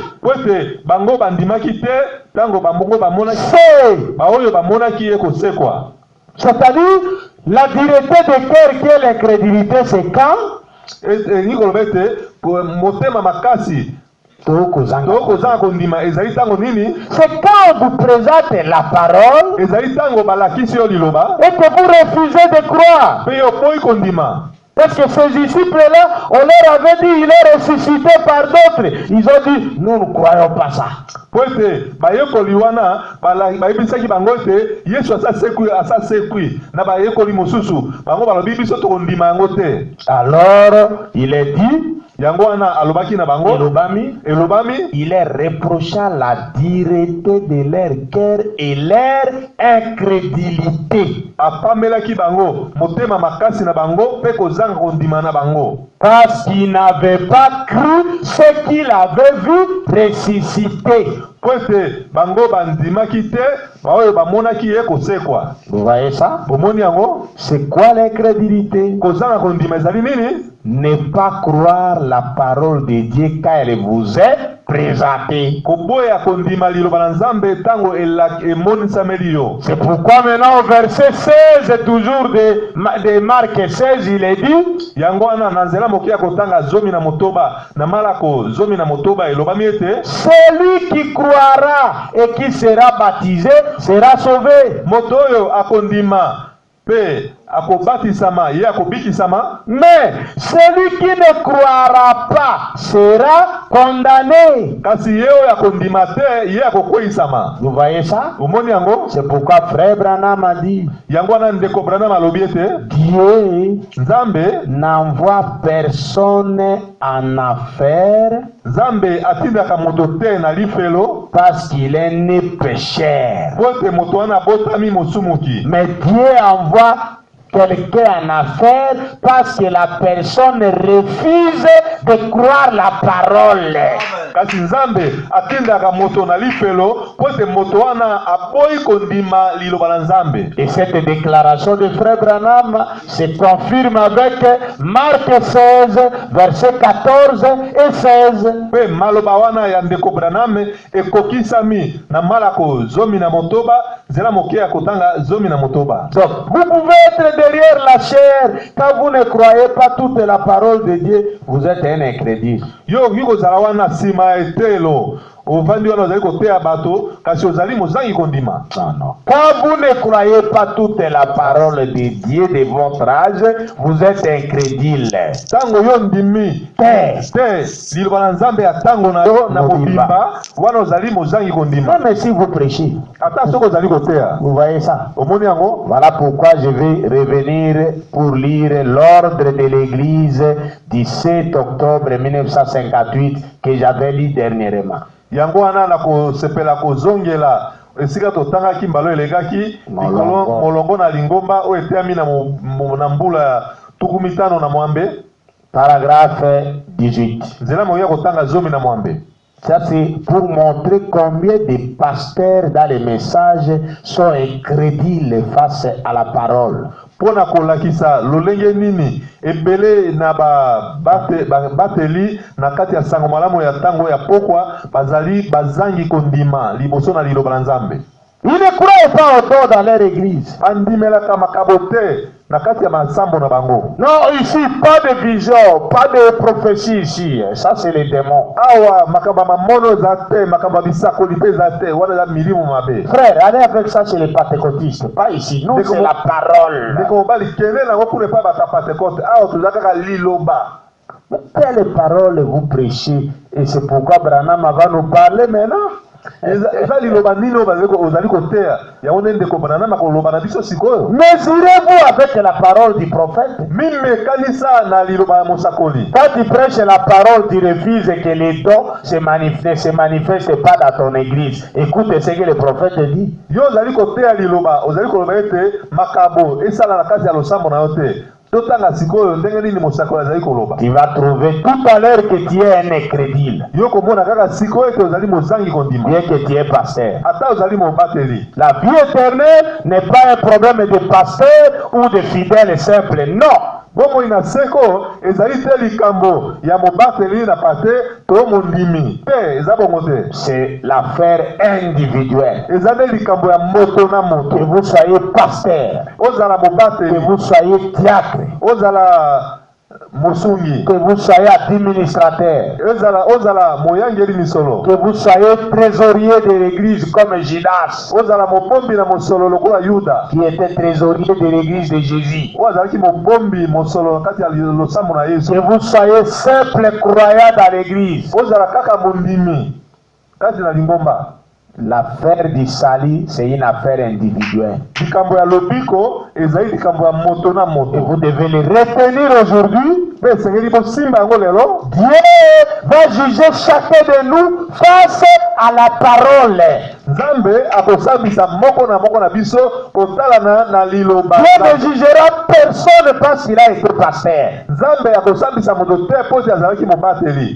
C'est-à-dire, la dureté de cœur qui est l'incrédulité, c'est quand? C'est quand on vous présente la parole et que vous refusez de croire. Parce que ces disciples-là, on leur avait dit, il est ressuscité par d'autres. Ils ont dit, nous ne croyons pas ça. Alors, il est dit, il est reprochant la dureté de leur cœur et leur incrédulité. Parce qu'il n'avait pas cru ce qu'il avait vu ressusciter. Vous voyez ça? C'est quoi l'incrédulité? Ne pas croire la parole de Dieu quand elle vous est présentée. C'est pourquoi maintenant au verset 16 toujours de Marc 16 il est dit, celui qui croira et qui sera baptisé sera sauvé. Mais celui qui ne croira pas sera condamné. Vous voyez ça? C'est pourquoi frère Branham a dit, Dieu n'envoie personne en affaire parce qu'il est né pécheur. Mais Dieu envoie quelqu'un en affaire parce que la personne refuse de croire la parole. Et cette déclaration de frère Branham se confirme avec Marc 16, versets 14 et 16. Donc, vous pouvez être derrière la chair, quand vous ne croyez pas toute la parole de Dieu, vous êtes un incrédule. Non. Quand vous ne croyez pas toute la parole de Dieu de votre âge, vous êtes incrédule. Non, mais si vous prêchez, vous voyez ça. Voilà pourquoi je vais revenir pour lire l'ordre de l'église du 7 octobre 1958 que j'avais lu dernièrement. Yangoana na ko sepela ko zongela esika totanga kimbalo elegaki molongo na lingomba o etemi na mbula tukumitano na mwambe. Paragraphe 18. Nzela moya kotanga zomi na mwambe. Ça c'est pour montrer combien de pasteurs dans les messages sont incrédules face à la parole. Pona kolakisa lolenge nini ebele na bateli na kati ya sango malamu ya tango ya pokwa bazangi kondima liboso na liloba na Nzambe. Ils ne croient pas au don dans leur église. Non, ici, pas de vision, pas de prophétie ici. Ça, c'est les démons. Frère, allez avec ça chez les pentecôtistes. Pas ici. Nous, c'est la parole. Quelle parole vous prêchez? Et c'est pourquoi Branham va nous parler maintenant. Mesurez-vous avec la parole du prophète. Quand tu prêches la parole, tu refuses que les dons se manifestent pas dans ton église. Écoute ce que le prophète dit. Tu vas trouver tout à l'heure que tu es un incrédule. Bien que tu es pasteur. La vie éternelle n'est pas un problème de pasteur ou de fidèle simple. Non. C'est l'affaire individuelle. Que vous soyez pasteur, que vous soyez diacre, que vous soyez administrateur, que vous soyez trésorier de l'église comme Judas, qui était trésorier de l'église de Jésus, que vous soyez simple croyant dans l'église. L'affaire du salut, c'est une affaire individuelle. Et vous devez le retenir aujourd'hui. Dieu va juger chacun de nous face à la parole. Dieu ne jugera personne parce qu'il a été pasteur.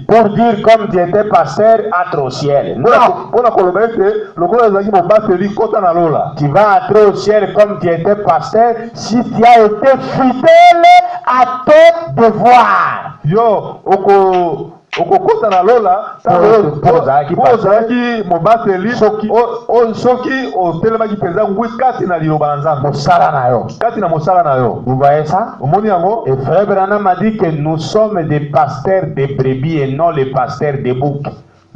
Pour dire comme tu étais pasteur, entre au ciel. Non. Tu vas entrer au ciel comme tu étais pasteur si tu as été fidèle à ton devoir. Vous voyez ça? Et Frère Branham a dit que nous sommes des pasteurs de brebis et non les pasteurs de boucs.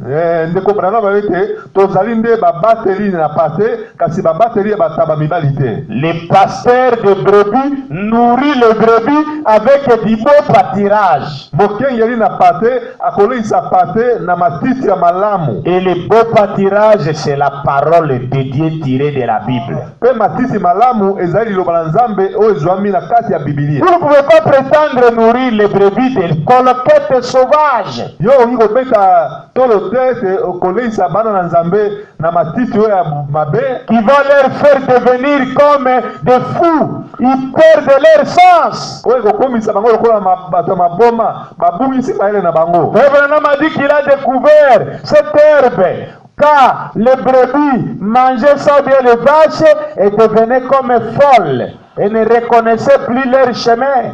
Les pasteurs de brebis nourrissent les brebis avec du beau pâturage. Et le beau pâturage, c'est la parole de Dieu tirée de la Bible. Vous ne pouvez pas prétendre nourrir les brebis des colquettes sauvages. Qui va leur faire devenir comme des fous. Ils perdent leur sens. Abraham a dit qu'il a découvert cette herbe. Car les brebis mangeaient ça bien les vaches et devenaient comme folles et ne reconnaissaient plus leur chemin.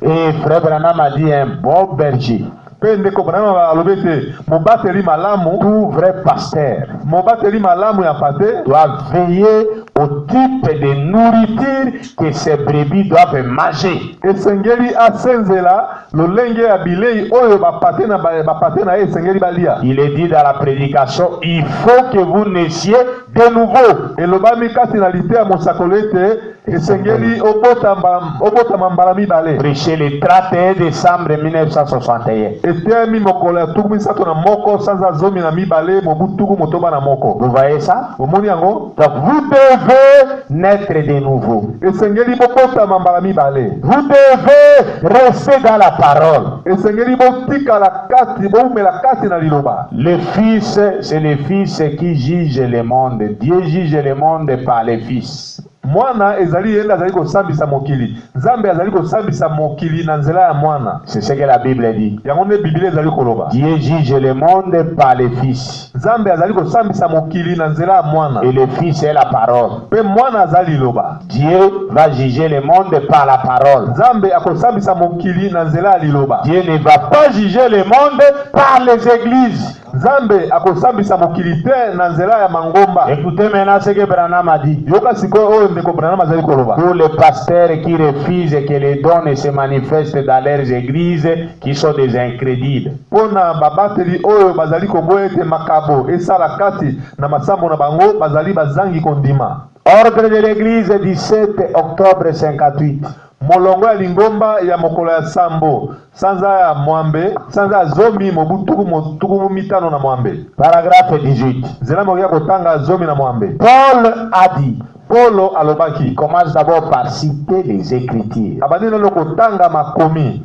Et Frère Branham a dit un bon berger. Tout vrai pasteur doit veiller au type de nourriture que ces brebis doivent manger. Il est dit dans la prédication, il faut que vous naissiez de nouveau. Prêché le 31 décembre 1961. Vous voyez ça? Donc vous devez naître de nouveau. Vous devez rester dans la parole. Le Fils, c'est le Fils qui juge le monde. Dieu juge le monde par le Fils. C'est ce que la Bible dit. Dieu juge le monde par le Fils. Et le Fils est la parole. Dieu va juger le monde par la parole. Dieu ne va pas juger le monde par les églises. Nzambe akosambisa mokili te na nzela ya mangomba. Écoutez maintenant ce que Branham a dit. Yoka sikoyo oyo ndeko Branham azali koloba. Pour les pasteurs qui refusent que les dons se manifestent dans leurs églises, qui sont des incrédules. Pona babateli oyo bazali koboya ete makabo esala kati na masambo na bango bazali bazangi kondima. Ordre de l'église 17 octobre 58. Molongo ya lingomba ya mokolo ya sambo sanza ya mwambe sanza ya zomi mobutuku mitano na mwambe. Paragraphe 18. Zela mokia kotanga zomi na mwambe. Paul a dit. Paulo alobaki. Il commence d'abord par citer les Écritures. Abandi nalo kotanga makomi.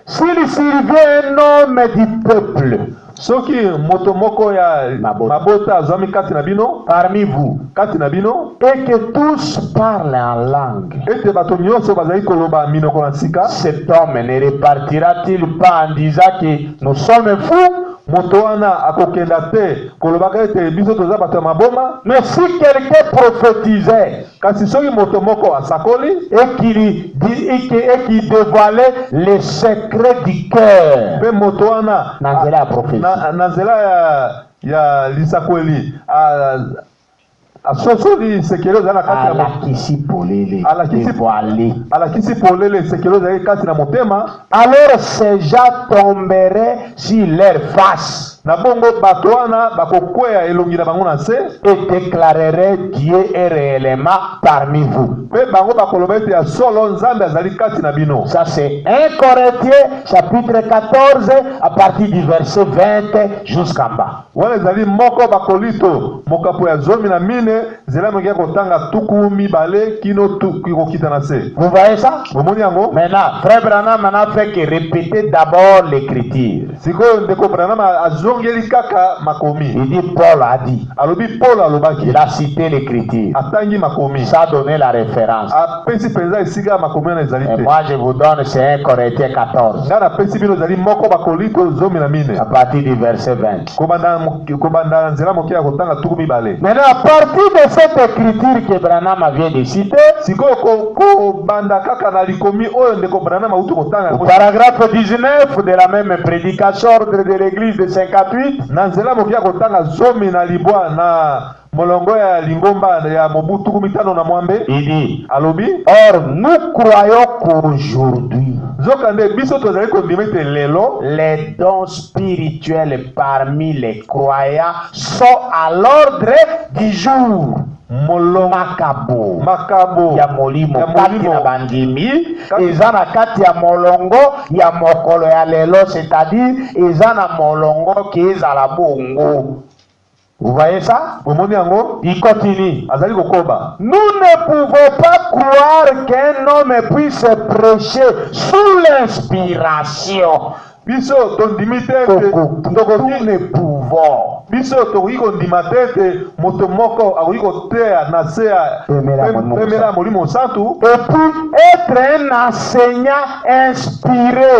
S'il survient un homme du peuple, soki moto moko ya mabota azwami kati na bino parmi vous, kati na bino, et que tous parlent en langue, ete bato nyonso bazali koloba minoko na sika, cet homme ne repartira-t-il pas en disant que nous sommes fous? Moto wana akokenda te kolobaka ete biso toza bato ya maboma. Mais si quelqu'un prophétisait, kasi soki moto moko asakoli et qui dévoilait les secrets du cœur, pe moto wana na nzela ya lisakweli asosoli sekelo za na kati alakisi polele sekelo za kati na motema. Alors ces gens tomberaient sur leur face, na bongo bato wana bakokwea elongi na bango na se, et déclarerait Dieu est réellement parmi vous. Pe bango bakoloba ete ya solo Nzambe azali kati na bino. Ça c'est 1 Corinthiens chapitre 14 à partir du verset 20 jusqu'en bas. Wana ezali moko bakolito mokapo ya zomi na mine zela mokia kotanga tuku mibale kino kokita na se. Vous voyez ça? Bomoni yango? Maintenant, frère Branham n'a fait que répéter d'abord l'écriture. Sikoyo ndeko Branham azongeli kaka makomi. Il dit Paul a dit. Alobi Paul alobaki. Il a cité l'écriture. Atangi makomi. Ça a donné la référence. Apesi penza esika makomi na ezali te. Et moi je vous donne c'est 1 Corinthiens 14. Ngana pesi bino zali moko bakolito zomi na mine. À partir du verset 20. Kobanda nzela mokia kotanga tuku mibale. Maintenant à partir de cette écriture que Branham vient de citer, sikoyo kobanda kaka na likomi oyo ndeko Branham autu kotanga. Au paragraphe 19 de la même prédication ordre de l'église de 58, na nzela mokia kotanga zomi na libwa na molongo ya lingomba ya mobutu mitano na mwambe. Il dit alobi, or nous croyons qu'aujourd'hui zokande biso tozali kondimete lelo les dons spirituels parmi les croyants sont à l'ordre du jour. Makabo ya molimo kati na bandimi eza na kati ya molongo ya mokolo ya lelo, c'est-à-dire eza na molongo ki ezala bongo. Vous voyez ça? Il continue. Nous ne pouvons pas croire qu'un homme puisse prêcher sous l'inspiration. Biso tondimite nous ne pouvons. Biso tokoki kondima te moto moko akoki koteya na se ya pemela molimo santu. Et puis être un enseignant inspiré.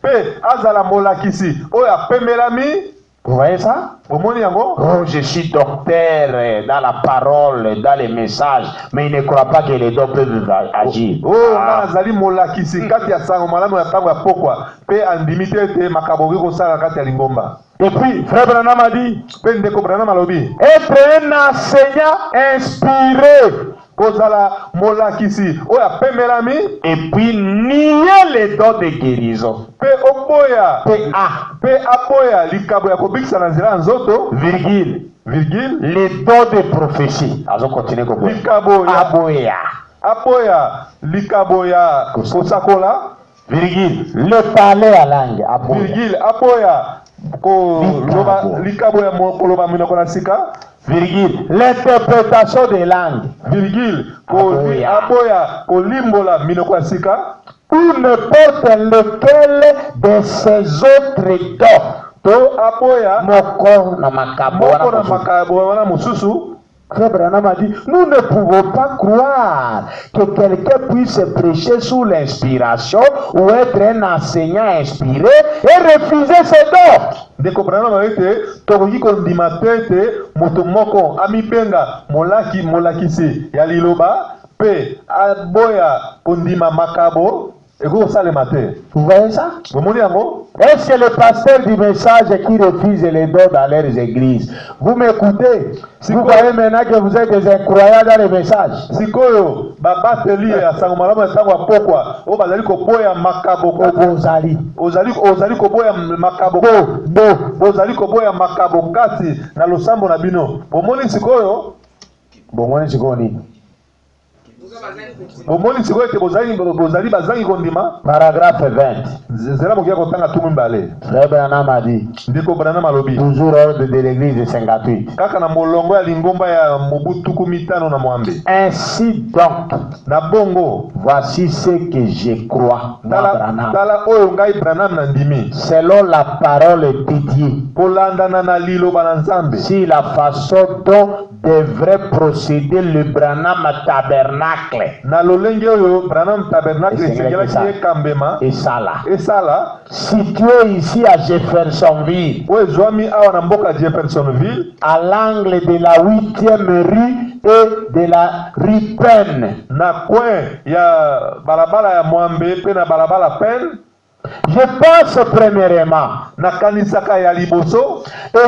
Pe azala molakisi oyo apemelami. Vous voyez ça? Oh, je suis docteur dans la parole, dans les messages, mais il ne croit pas que les dons peuvent agir. Oh, nazali molakisi kati ya sango malamu ya tango ya pokwa pe andimite te makaboki kosala kati ya lingomba. Et puis, frère Branham a dit, être un enseignant inspiré. Et puis nier les dons de guérison. Virgule. Les dons de prophétie. Allons continuer comme virgule. Le parler à langue. Virgule. Virgule. L'interprétation des langues. Virgule. Ou n'importe lequel de ces autres dons. Moko na makabo na mususu. Frère Branham a dit, nous ne pouvons pas croire que quelqu'un puisse prêcher sous l'inspiration ou être un enseignant inspiré et refuser ses dons. Ndeko Branham a été tokoki kondima te moto moko amipenga molakisi ya liloba pe aboya kondima makabo Vous voyez ça? Est-ce que le pasteur du message qui refuse les dons dans leurs églises? Vous m'écoutez? Si vous voyez maintenant que vous êtes des incroyants dans les messages. Paragraphe 20. Frère Branham a dit toujours ordre de l'église de 58. Ainsi donc, voici ce que je crois, selon la parole étudiée, si la façon dont devrait procéder le Branham tabernacle. Et ça là, situé ici à Jeffersonville, à l'angle de la 8e rue et de la rue Penn. Je pense premièrement, et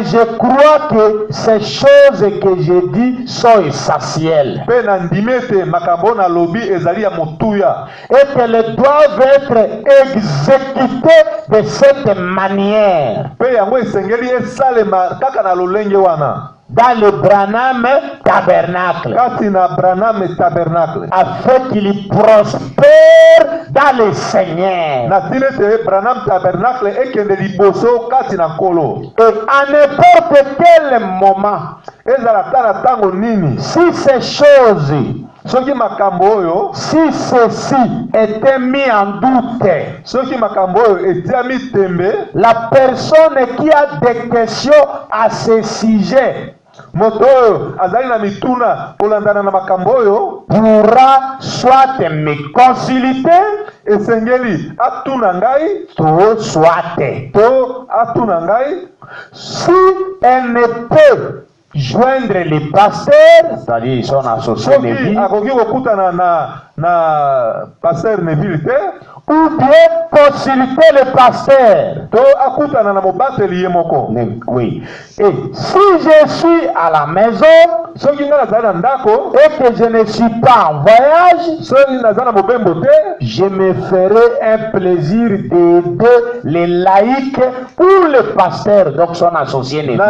je crois que ces choses que je dis sont essentielles et qu'elles doivent être exécutées de cette manière dans le Branham tabernacle, afin qu'il prospère dans le Seigneur. Et à n'importe quel moment, si ces choses, si ceci était mis en doute, la personne qui a des questions à ce sujet pourra soit me consulter, si elle ne peut joindre les pasteurs, c'est-à-dire son associé Neville, ou bien consulter le pasteur. Oui. Et si je suis à la maison et que je ne suis pas en voyage, je me ferai un plaisir d'aider les laïcs ou le pasteur, donc son associé Neville.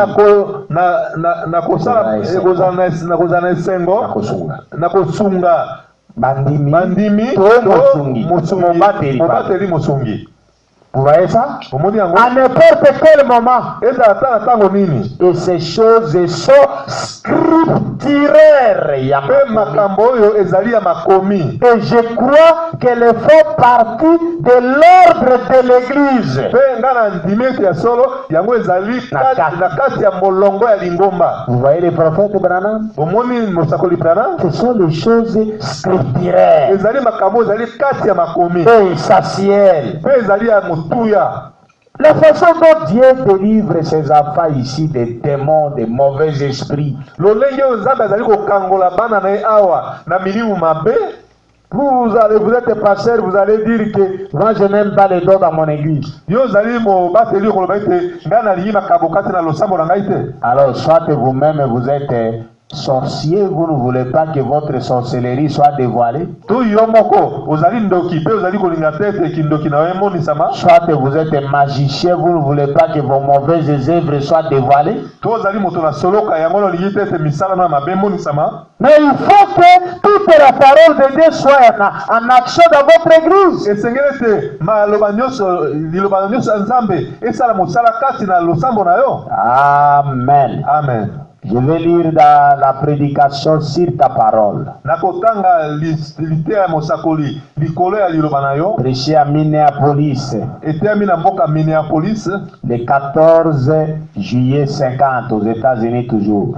Bandimi Musungi. Vous voyez ça? À n'importe quel moment. Et ces choses sont scripturaires. Et je crois qu'elles font partie de l'ordre de l'église. Vous voyez les prophètes Branham? Ce sont les choses scripturaires et essentielles. La façon dont Dieu délivre ses enfants ici des démons, des mauvais esprits. Vous êtes pasteur, vous allez dire que moi je n'aime pas les dons dans mon église. Alors soit vous-même vous êtes sorcier, vous ne voulez pas que votre sorcellerie soit dévoilée. Soit vous êtes magicien, vous ne voulez pas que vos mauvaises œuvres soient dévoilées. Mais il faut que toute la parole de Dieu soit en action dans votre église. Amen. Amen. Je vais lire dans la prédication sur ta parole. Prêché à Minneapolis. Le 14 juillet 50 aux États-Unis toujours.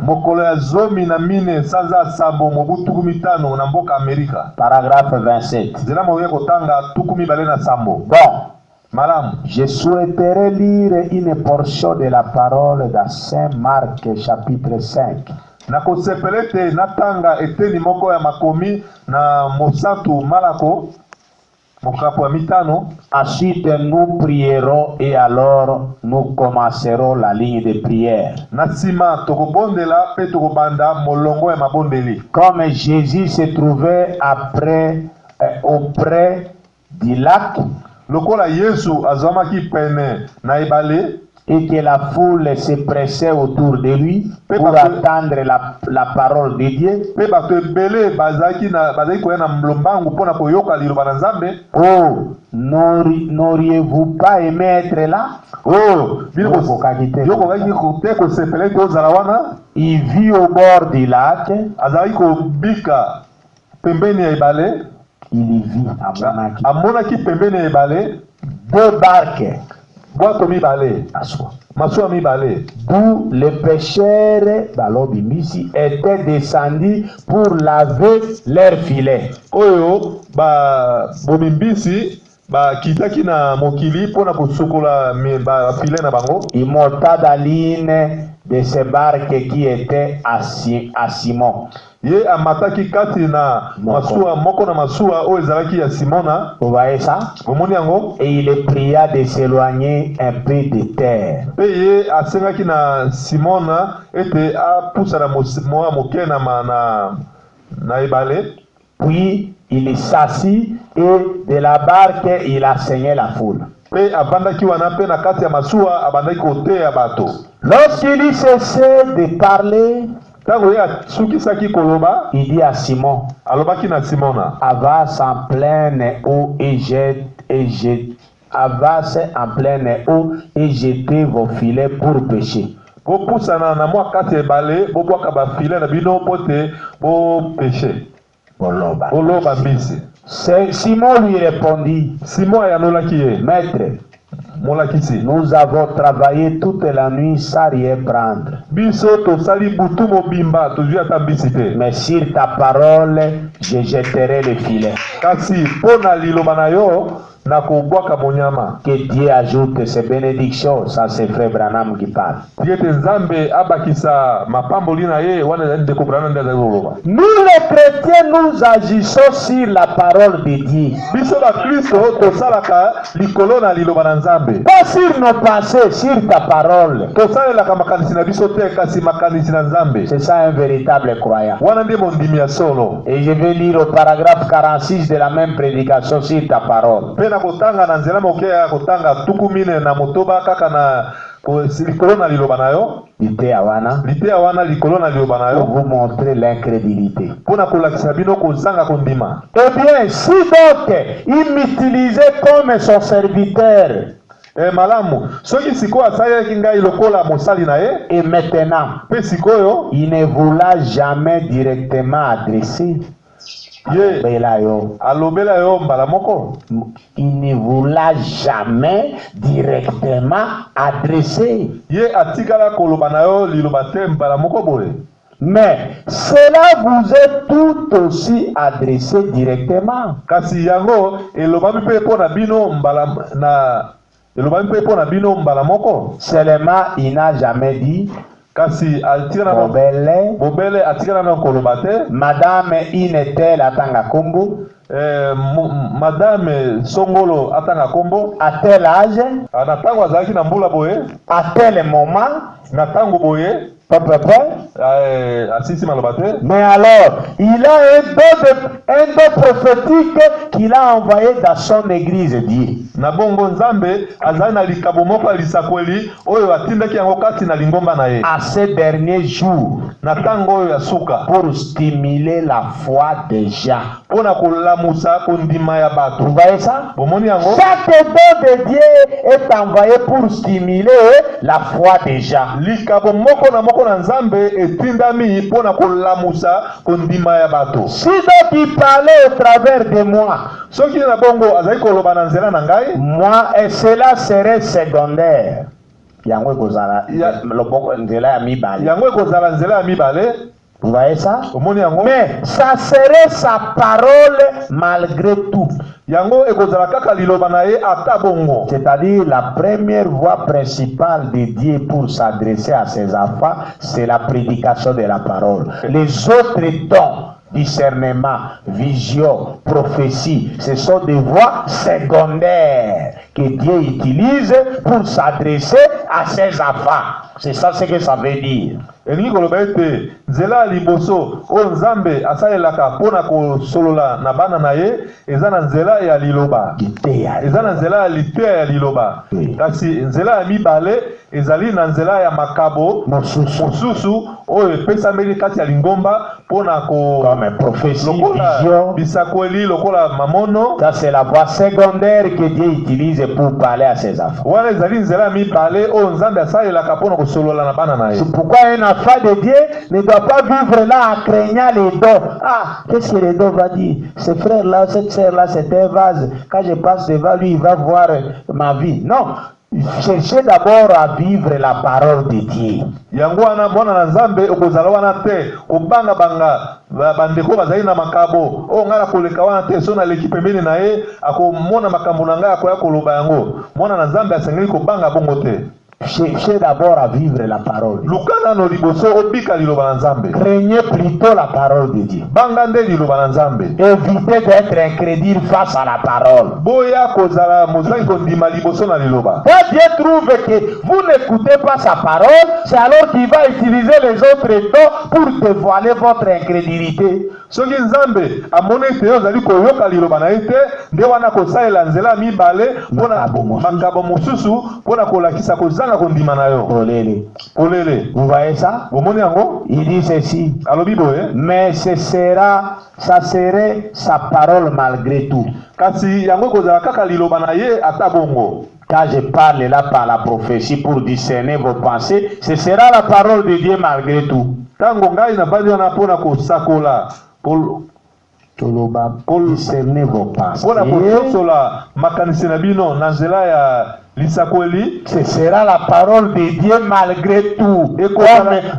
Paragraphe 27. Bon. Je souhaiterais lire une portion de la parole dans Saint Marc chapitre 5. Ensuite, nous prierons et alors nous commencerons la ligne de prière. Comme Jésus se trouvait auprès du lac, et que la foule se pressait autour de lui pour attendre la parole de Dieu. Oh, n'auriez-vous pas aimé être là? Il vit au bord du lac. Il y vit à Monaki. Deux barques. D'où les pêcheurs étaient descendus pour laver leurs filets. Il monta dans l'une de ces barques qui était à Simon. Vous voyez ça? Et il pria de s'éloigner un peu de terre. Puis il s'assit et de la barque il enseignait la foule. Lorsqu'il cessait de parler, il dit à Simon, avance en pleine eau et jetez vos filets pour pêcher. Simon lui répondit, Maître, nous avons travaillé toute la nuit sans rien prendre. Mais sur ta parole, je jetterai le filet. Que Dieu ajoute ses bénédictions, ça c'est Frère Branham qui parle. Nous les chrétiens, nous agissons sur la parole de Dieu. Pas sur nos pensées, sur ta parole. C'est ça un véritable croyant. Et je vais lire au paragraphe 46 de la même prédication sur ta parole. Pour vous montrer l'incrédulité. Eh bien, si donc il m'utilisait comme son serviteur, et maintenant, il ne voulait jamais directement adresser. Il ne voulait jamais directement adresser. Mais cela vous est tout aussi adressé directement. Seulement, il n'a jamais dit Madame Inetel Atanga Kombo, Madame Songolo Atanga Kombo, à tel âge, à tel moment, mais alors, il a un don prophétique qu'il a envoyé dans son église, dit. À ces derniers jours, pour stimuler la foi des gens. Vous voyez ça? Chaque don de Dieu est envoyé pour stimuler la foi des gens. Si donc il parlait au travers de moi, moi et cela serait secondaire. Vous voyez ça? Mais ça serait sa parole malgré tout. C'est-à-dire la première voie principale de Dieu pour s'adresser à ses enfants, c'est la prédication de la parole. Les autres dons discernement, vision, prophétie. Ce sont des voies secondaires que Dieu utilise pour s'adresser à ses enfants. C'est ça ce que ça veut dire. elingi koloba ete nzela ya liboso oyo nzambe asalelaka mpona kosolola na bana na ye eza na nzela ya liloba, eza na nzela ya liteya ya liloba. Kasi nzela ya mibale ezali na nzela ya makabo mosusu oyo epesameli kati ya lingomba mpona lokola bisakweli lokola mamono. Ça c'est la voie secondaire que Dieu utilise pour parler à ses enfants. Wana ezali nzela ya mibale oyo nzambe asalelaka mpona kosolola na bana na ye. C'est pourquoi un enfant de Dieu ne doit pas vivre là en craignant les dons. Ah, qu'est-ce que les dons va dire? Ce frère-là, cette sœur-là, c'est un vase. Quand je passe devant lui, il va voir ma vie. Non. Cherchez d'abord à vivre la parole de Dieu. Yango wana mwana na nzambe okozala wana te kobanga banga bandeko bazali na makabo o ngala koleka wana te so na leki pembeni na ye akomona makambo na ngai akoya koloba yango. Mwana na nzambe asengeli kobanga bongo te. Cherchez d'abord à vivre la parole. Craignez plutôt la parole de Dieu. Évitez d'être incrédule face à la parole. Quand Dieu trouve que vous n'écoutez pas sa parole, c'est alors qu'il va utiliser les autres dons pour dévoiler votre incrédulité. Soki nzambe amone te ozali koyoka liloba na ete nde wana kosalela nzela mibale mpona makabo mosusu mpona kolakisa kozanga kondima na yo. Olele. Vous voyez ça? Il dit ceci. Alobi boye. Mais ça serait sa parole malgré tout. Kasi yango kozala kaka liloba na ye ata bongo. Quand je parle là par la prophétie pour discerner vos pensées, ce sera la parole de Dieu malgré tout. Tango ngai na bali wana mpona kosakola pour discerner vos pensées. Ce sera la parole de Dieu malgré tout. Et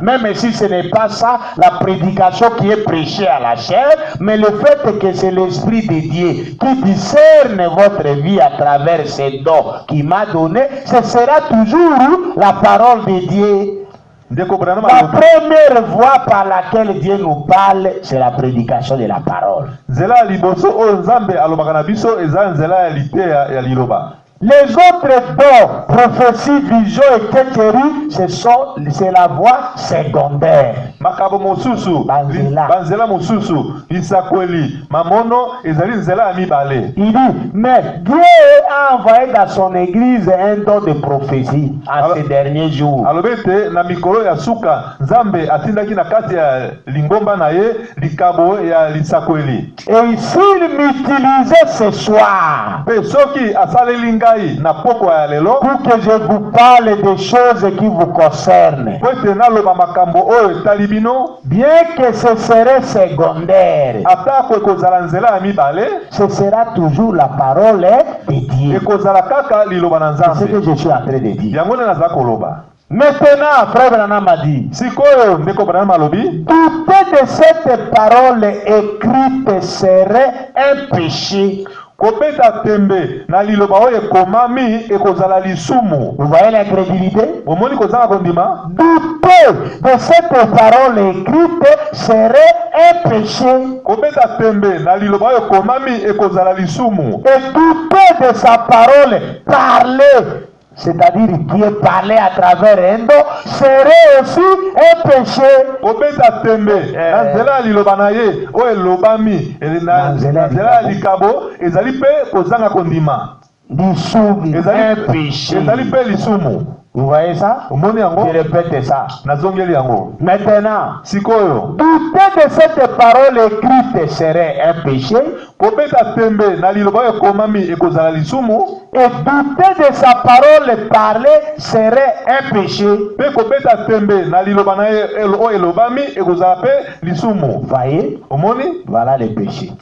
même si ce n'est pas ça, la prédication qui est prêchée à la chair, mais le fait que c'est l'Esprit de Dieu qui discerne votre vie à travers ces dons qu'il m'a donné, ce sera toujours la parole de Dieu. La première voie par laquelle Dieu nous parle, c'est la prédication de la parole. Les autres dons, prophétie, vision et théorie, c'est la voie secondaire. Il dit, mais Dieu a envoyé dans son église un don de prophétie en ces derniers jours. Et s'il m'utilisait ce soir, pour que je vous parle des choses qui vous concernent, bien que ce serait secondaire, ce sera toujours la parole de Dieu. C'est ce que je suis en train de dire. Maintenant, frère Branham a dit, douter de cette parole écrite serait un péché. Vous voyez l'incrédulité? Douter de cette parole écrite serait un péché. Et douter de sa parole parlée, c'est-à-dire Dieu parlait à travers un don, serait aussi un péché. Un péché. Vous voyez ça? Je répète ça. Maintenant, douter de cette parole écrite serait un péché. Et douter de sa parole parlée serait un péché. Vous voyez? Voilà le péché.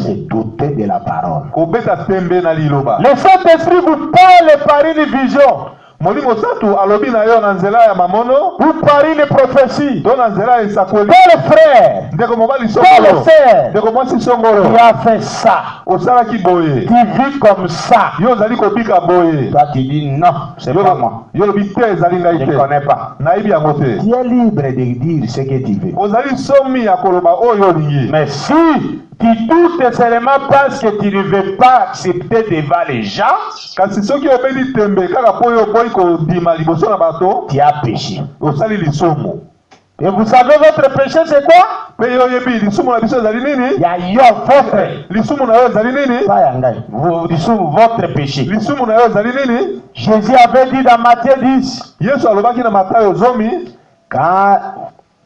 C'est douter de la parole. Le Saint-Esprit vous parle par une vision. Molimo Santu alobi na yo na nzela ya mamono. Ou par une prophétie. To na nzela ya sakweli. Quel frère? Ndeko mobali Quel songolo. frère? Ndeko mwasi songolo. Tu as fait ça. Osala ki boye. Tu vis comme ça. Yo zali kobika boye. Toi tu dis non, c'est pas moi. Yo lobi te zali ngai Je te. ne connais pas. Naibi yango te. Tu es libre de dire ce que tu veux. Ozali somi ya koloba oyo lingi. Mais si tu doutes seulement parce que tu ne veux pas accepter devant les gens, Kasi soki obeli tembe kaka po yo boyi ko dima liboso na bato, tu as péché. osali lisumu. Et vous savez votre péché c'est quoi? Pe yo yebi lisumu na biso ezali nini? Ya yo votre. Lisumu na yo ezali nini? Pas yangai. Vous dites votre péché. Lisumu na yo ezali nini? Jésus avait dit dans Matthieu 10, Yesu alobaki na Matayo zomi, quand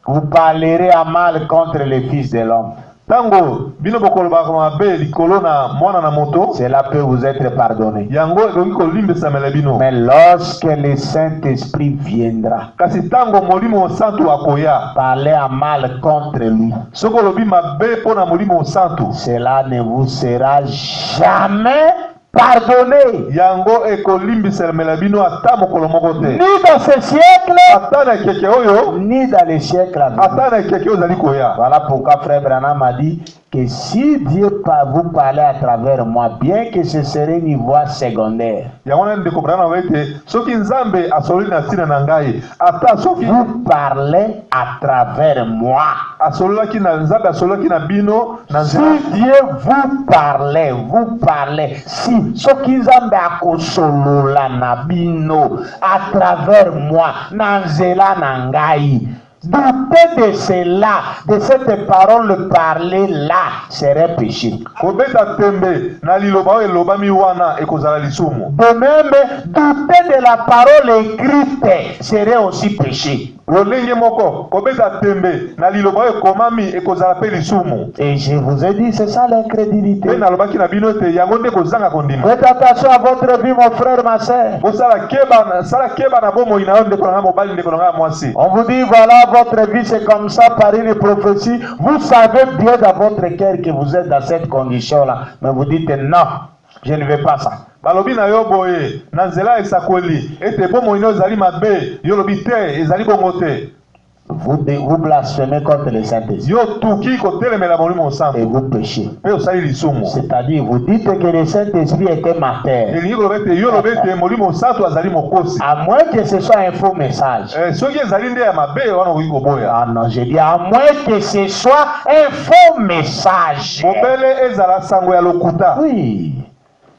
vous parlerez à mal contre les fils de l'homme, tango bino bokoloba mabe likolo na mwana na moto, cela peut vous être pardonné. yango ekoki kolimbesamela bino. Mais lorsque le Saint-Esprit viendra, Kasi tango molimo santu akoya, parler à mal contre lui, soko olobi mabe mpo na molimo santu, cela ne vous sera jamais pardonné. yango ekolimbisamela bino ata mokolo moko te. Ni dans ce siècle, Ata na ekeke oyo, ni dans les siècles à venir. ata na ekeke oyo ezali koya. Voilà pourquoi Frère Branham a dit que si Dieu vous parlez à travers moi, bien que ce serait une voix secondaire, Yango na ndeko Branham ete soki Nzambe asololi na ntina na ngai, ata soki vous parlez à travers moi. asololaki na Nzambe asololaki na bino na Si nzela. Dieu vous parlez, si ce qui Nzambe akosolola na bino à travers moi, na nzela na ngai, doutez de cela, de cette parole parlée là, serait péché. Kobeta tembe na liloba oyo elobami wana ekozala lisumu. De même, douter de la parole écrite serait aussi péché. Lolenge moko kobeta tembe na liloba oyo ekomami ekozala pe lisumu. Et je vous ai dit, c'est ça l'incrédulité. Pe nalobaki na bino ete yango nde kozanga kondima. Faites attention à votre vie, mon frère, ma soeur. Bosala keba na bomoi na yo ndeko na ngai mobali ndeko na ngai mwasi. On vous dit, voilà, votre vie, c'est comme ça, par une prophétie. Vous savez bien dans votre cœur que vous êtes dans cette condition-là. Mais vous dites, non, je ne veux pas ça. Balobi na yo boye na nzela esakweli ete bomoi no ezali mabe yo lobi te ezali bongo te. Vous blasphémez contre le Saint-Esprit. Yo tuki kotelemela molimo Et santu vous péchez. pe osali lisumu. C'est-à-dire, vous dites que le Saint-Esprit était mater. Elingi koloba ete yo lobi ete molimo santu azali mokosi. À moins que ce soit un faux message. Soki ezali nde ya mabe wana okoki koboya. Ah non, je dis à moins que ce soit un faux message. Mobele ezala sango ya lokuta. Oui.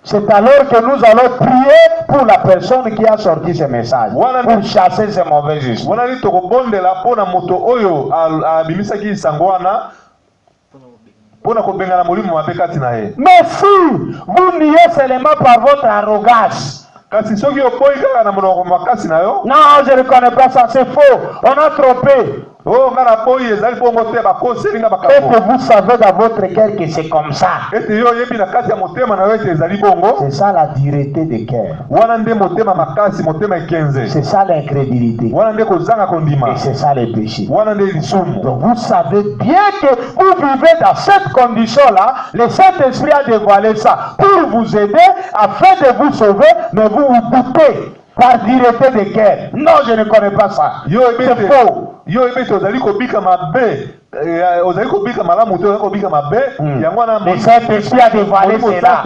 C'est alors que nous allons prier pour la personne qui a sorti ce message. Pour chasser ce mauvais esprits. Wana li tokobondela mpona moto oyo abimisaki sango wana mpona kobengana molimo mabe kati na ye. Mais si vous niez seulement par votre arrogance. Kasi soki opoyi kaka na monoko makasi na yo. Non, je ne connais pas ça, c'est faux. On a trompé. Oh, ngana boyi ezali bongo te bakoseli nga Et makambo. que vous savez dans votre cœur que c'est comme ça. Ete yo oyebi na kati ya motema na yo ete ezali bongo. C'est ça la dureté de cœur. Wana nde motema makasi, motema ekenze. C'est ça l'incrédulité. Wana nde kozanga kondima. Et c'est ça le péché. Wana nde lisumu. Donc vous savez bien que vous vivez dans cette condition-là. Le Saint-Esprit a dévoilé ça pour vous aider afin de vous sauver, mais vous vous doutez par dureté de cœur. Non, je ne connais pas ça. C'est faux. Yo ebete ozali kobika mabe, ozali kobika malamu te, ozali kobika mabe. Yango wana le Saint-Esprit a dévoilé cela.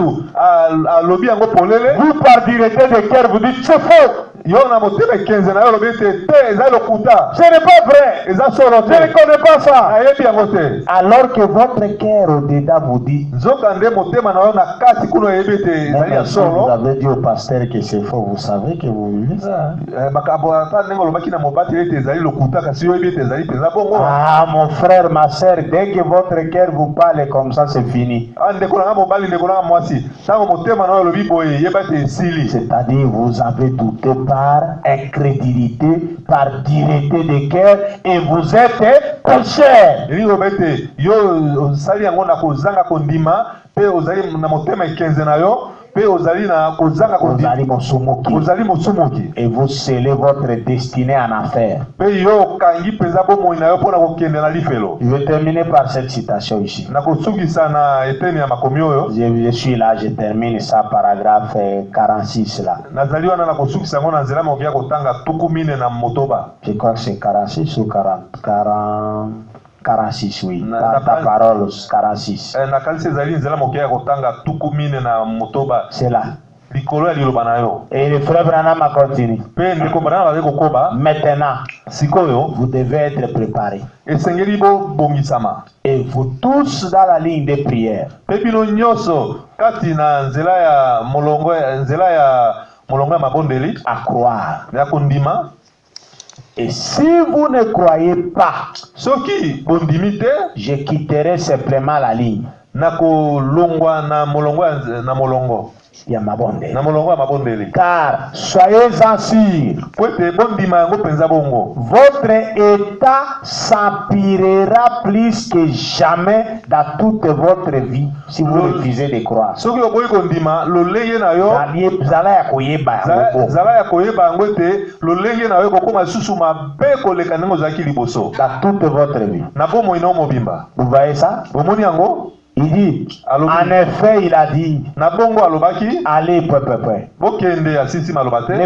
Alobi yango polele. Vous par dureté de cœur vous dites c'est faux. Yo na motema ekenze na yo lobi ete te ezali lokuta. Ce n'est pas vrai. Eza solo te. Je ne connais pas ça. Nayebi yango te. Alors que votre cœur au-dedans vous dit. Nzoka nde motema na yo na kati kuno yebi ete ezali ya solo. Vous avez dit au pasteur que c'est faux. Vous savez que vous vivez ça. Makambo ata ndenge olobaki na mobati ete ezali lokuta kasi yo yebi ete ezali penza bongo. Ah mon frère, ma soeur, dès que votre cœur vous parle comme ça, c'est fini. Ndeko nanga mobali ndeko nanga mwasi. Tango motema na yo lobi boye yeba ete esili. C'est-à-dire vous avez douté par incrédulité, par dureté de cœur et vous êtes pécheur. Elingi loba ete yo osali yango na kozanga kondima pe ozali na motema ekenze na yo pe ozali na kozanga ozali mosumuki et vous scellez votre destinée en affaires. pe yo kangi peza bomoi na yo pona kokende na lifelo. Je vais terminer par cette citation ici. Na kosukisa na eteni ya makomi oyo. Je suis là, je termine ça, paragraphe 46 là. Nazali wana na kosukisa ngo na nzela mokia kotanga tuku mine na motoba. Je crois que c'est 46 ou 46, oui. Ta parole, 46. Na kalisi ezali nzela mokia kotanga tuku mine na motoba. C'est là. Likolo ya liloba na yo. Et le frère Branham a continué. Pe ndeko Branham bazali kokoba. Maintenant, sikoyo vous devez être préparés. Esengeli bo bongisama. Et vous tous dans la ligne de prière. Pe bino nyoso kati na nzela ya molongo ya mabondeli à croire. Ya kondima. Et si vous ne croyez pas, soki bondimi te, je quitterai simplement la ligne. Nako longwa na molongo. Ya mabondeli. Na molongo ya mabondeli. Car soyez-en sûrs. Kwete bondima yango penza bongo. Votre état s'empirera plus que jamais dans toute votre vie si vous refusez de croire. Soki oboyi kondima lolenge na yo. Zala ya koyeba yango. Zala ya koyeba yango te lolenge na yo kokoma susu mabe koleka ndenge ozalaki liboso. Dans toute votre vie. Na bomoi na mobimba. Vous voyez ça? Bomoni yango? Il dit, en effet, il a dit, allez, ne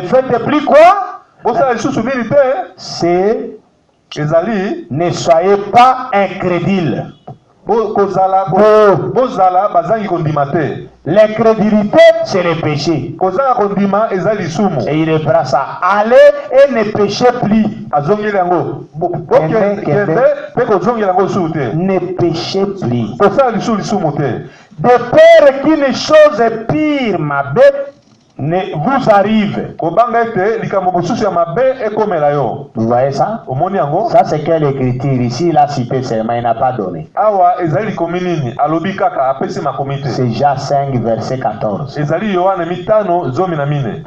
faites plus quoi? C'est, ne soyez pas incrédules. L'incrédulité, c'est le péché. Et il reprend ça. Allez et ne péchez plus. Ne péchez plus. De peur qu'une chose pire, ma bête, ne vous arrive. Vous voyez ça? Ça c'est quelle écriture? Ici il a cité seulement, il n'a pas donné. C'est Jean 5 verset 14.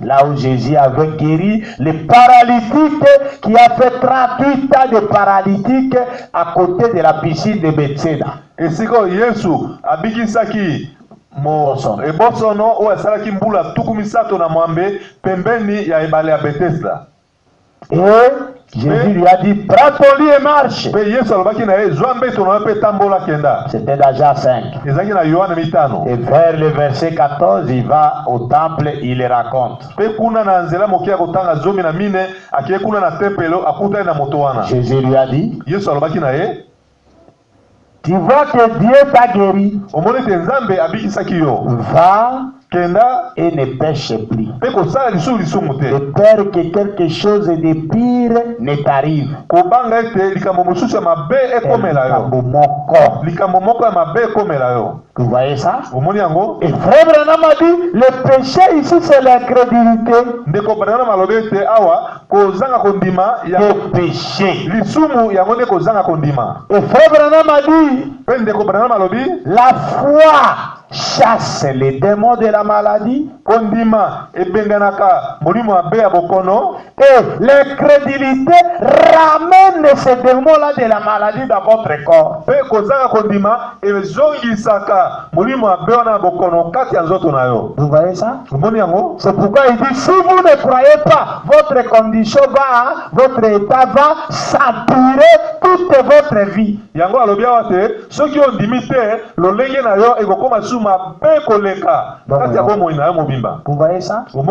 Là où Jésus avait guéri le paralytique qui a fait 38 ans de paralytique à côté de la piscine de Bethsaida. Et c'est quand Jésus abikisaki ebosono o asalaki mbula tuku misato na mwambe pembeni ya ebale ya Bethesda. Et Jésus lui a dit, prends ton lit et marche. C'était dans Jean 5. Et vers le verset 14, il va au temple, il le raconte. Jésus lui a dit, tu vois que Dieu t'a guéri. Va et ne pêche plus. De peur que quelque chose de pire ne t'arrive. Vous voyez ça? Et frère Branham a dit, le péché ici c'est l'incrédulité. Le péché. Et frère Branham a dit, la foi chasse les démons de la maladie. Et l'incrédulité ramène ces démons-là de la maladie dans votre corps. Vous voyez ça? C'est pourquoi il dit, si vous ne croyez pas, votre condition va, votre état va s'empirer toute votre vie. Vous voyez ça? Il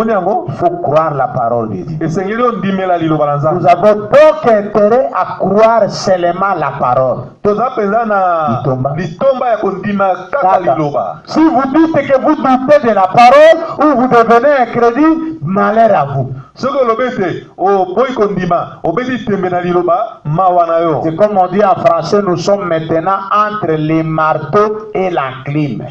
faut croire la parole de Dieu. Nous avons donc intérêt à croire seulement la parole. Si vous dites que vous doutez de la parole ou vous devenez incrédule, malheur à vous. C'est comme on dit en français, nous sommes maintenant entre les marteaux et l'enclume.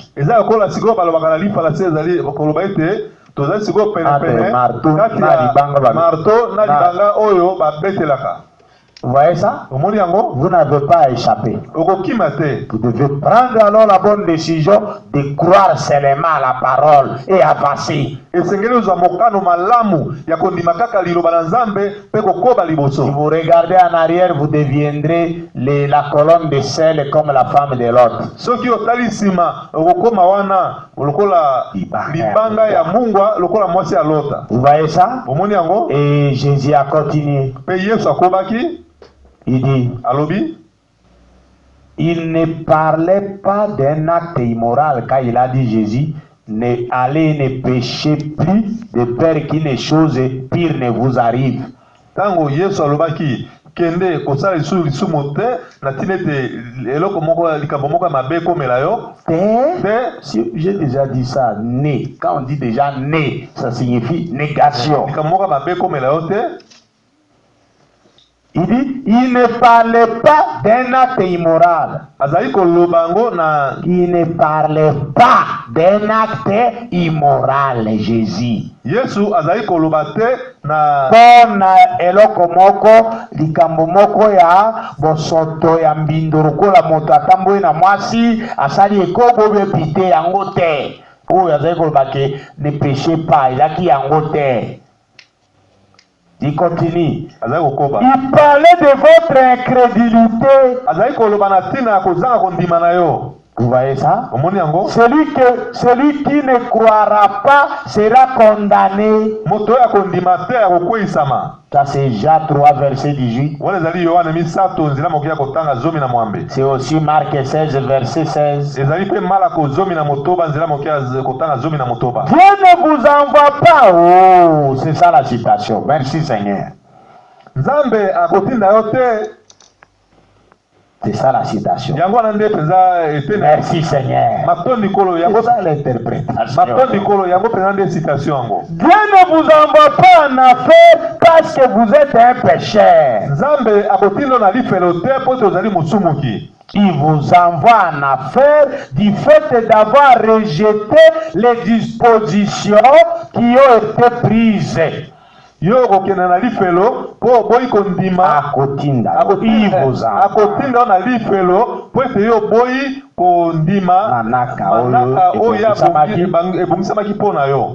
Vous voyez ça? omoni yango Vous n'avez pas à échapper. okokima te. Vous devez prendre alors la bonne décision de croire seulement à la parole et avancer. esengeli ozwa mokano malamu ya kondima kaka liloba na Nzambe mpe kokoba Si liboso. vous regardez en arrière, vous deviendrez la colonne de sel comme la femme de Lot. soki otali nsima okokoma wana lokola libanga ya mungwa lokola mwasi ya Lota. Vous voyez ça? omoni yango Et Jésus a continué. mpe Yesu akobaki Il dit, alobi il ne parlait pas d'un acte immoral quand il a dit Jésus, allez ne péchez plus de peur qu'une chose pire ne vous arrive. tango Yesu alobaki kende kosala lisumu te na tina ete eloko moko likambo moko ya mabe ekomela yo te. Si j'ai déjà dit ça, né. Quand on dit déjà né, ça signifie négation. likambo moko ya mabe ekomela yo te. Il dit, il ne parlait pas d'un acte immoral. azali koloba yango na Il ne parlait pas d'un acte immoral, Jésus. Yesu azali koloba te na Pona eloko moko likambo moko ya bosoto ya mbindo lokola moto atamboyi na mwasi asali ekobo bepite yango te. Oyo azali koloba ke ne péchez pas, ezalaki yango te. Il continue. azali kokoba Il parlait de votre incrédulité. azali koloba na tina ya kozanga kondima na yo. Vous voyez ça? omoni yango Celui qui ne croira pas sera condamné. moto oyo akondima te akokweyisama. Ça c'est Jean 3 verset 18. wana ezali Yohane misato nzela moki ya kotanga zomi na mwambe. C'est aussi Marc 16 verset 16. ezali mpe Malako zomi na motoba nzela moki ya kotanga zomi na motoba. Dieu ne vous envoie pas. Oh, c'est ça la citation. Merci Seigneur. Nzambe akotinda yo te. C'est ça la citation. yango wana nde penza etene. Merci Seigneur. matondi kolo C'est yango ça l'interprétation. matondi kolo yango penza nde citation yango. Dieu ne vous envoie pas en affaire parce que vous êtes un pécheur. Nzambe akotinda na lifelo te po te ozali mosumuki. Il vous envoie en affaire du fait d'avoir rejeté les dispositions qui ont été prises. yo okokende na lifelo po boyi kondima Akotinda. Il vous envoie. akotinda na lifelo po ete yo boyi kondima Manaka oyo ebongisamaki mpo na yo.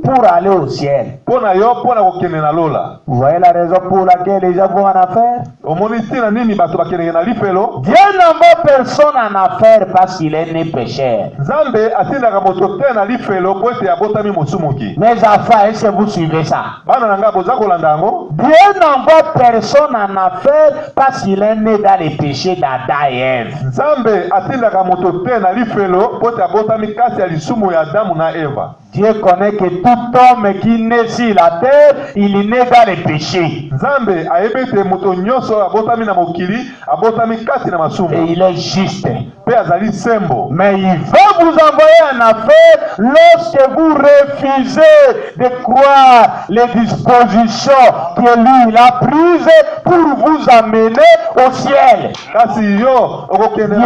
pour aller au ciel. mpo na yo mpo na kokende na lola. Vous voyez la raison pour laquelle les gens vont en affaire? omoni ntina nini bato bakendeke na lifelo. Dieu n'envoie personne en affaire parce qu'il est né pécheur. Nzambe atindaka moto te na lifelo po ete abotami mosumuki. Mes enfants, est-ce que vous suivez ça? bana na ngai boza kolanda yango. Dieu n'envoie personne en affaire parce qu'il est né dans les péchés d'Adam et Ève. Nzambe atindaka moto te na lifelo po ete abotami kasi ya lisumu ya Adamu na Eva. Dieu connaît que tout homme qui naît sur la terre, il est né dans les péchés. Nzambe ayebi ete moto nyonso abotami na mokili abotami kasi na Et masumu. il est juste. Pe azali sembo. Mais il va vous envoyer en affaire lorsque vous refusez de croire les dispositions que lui a prises pour vous amener au ciel. Kasi yo okokende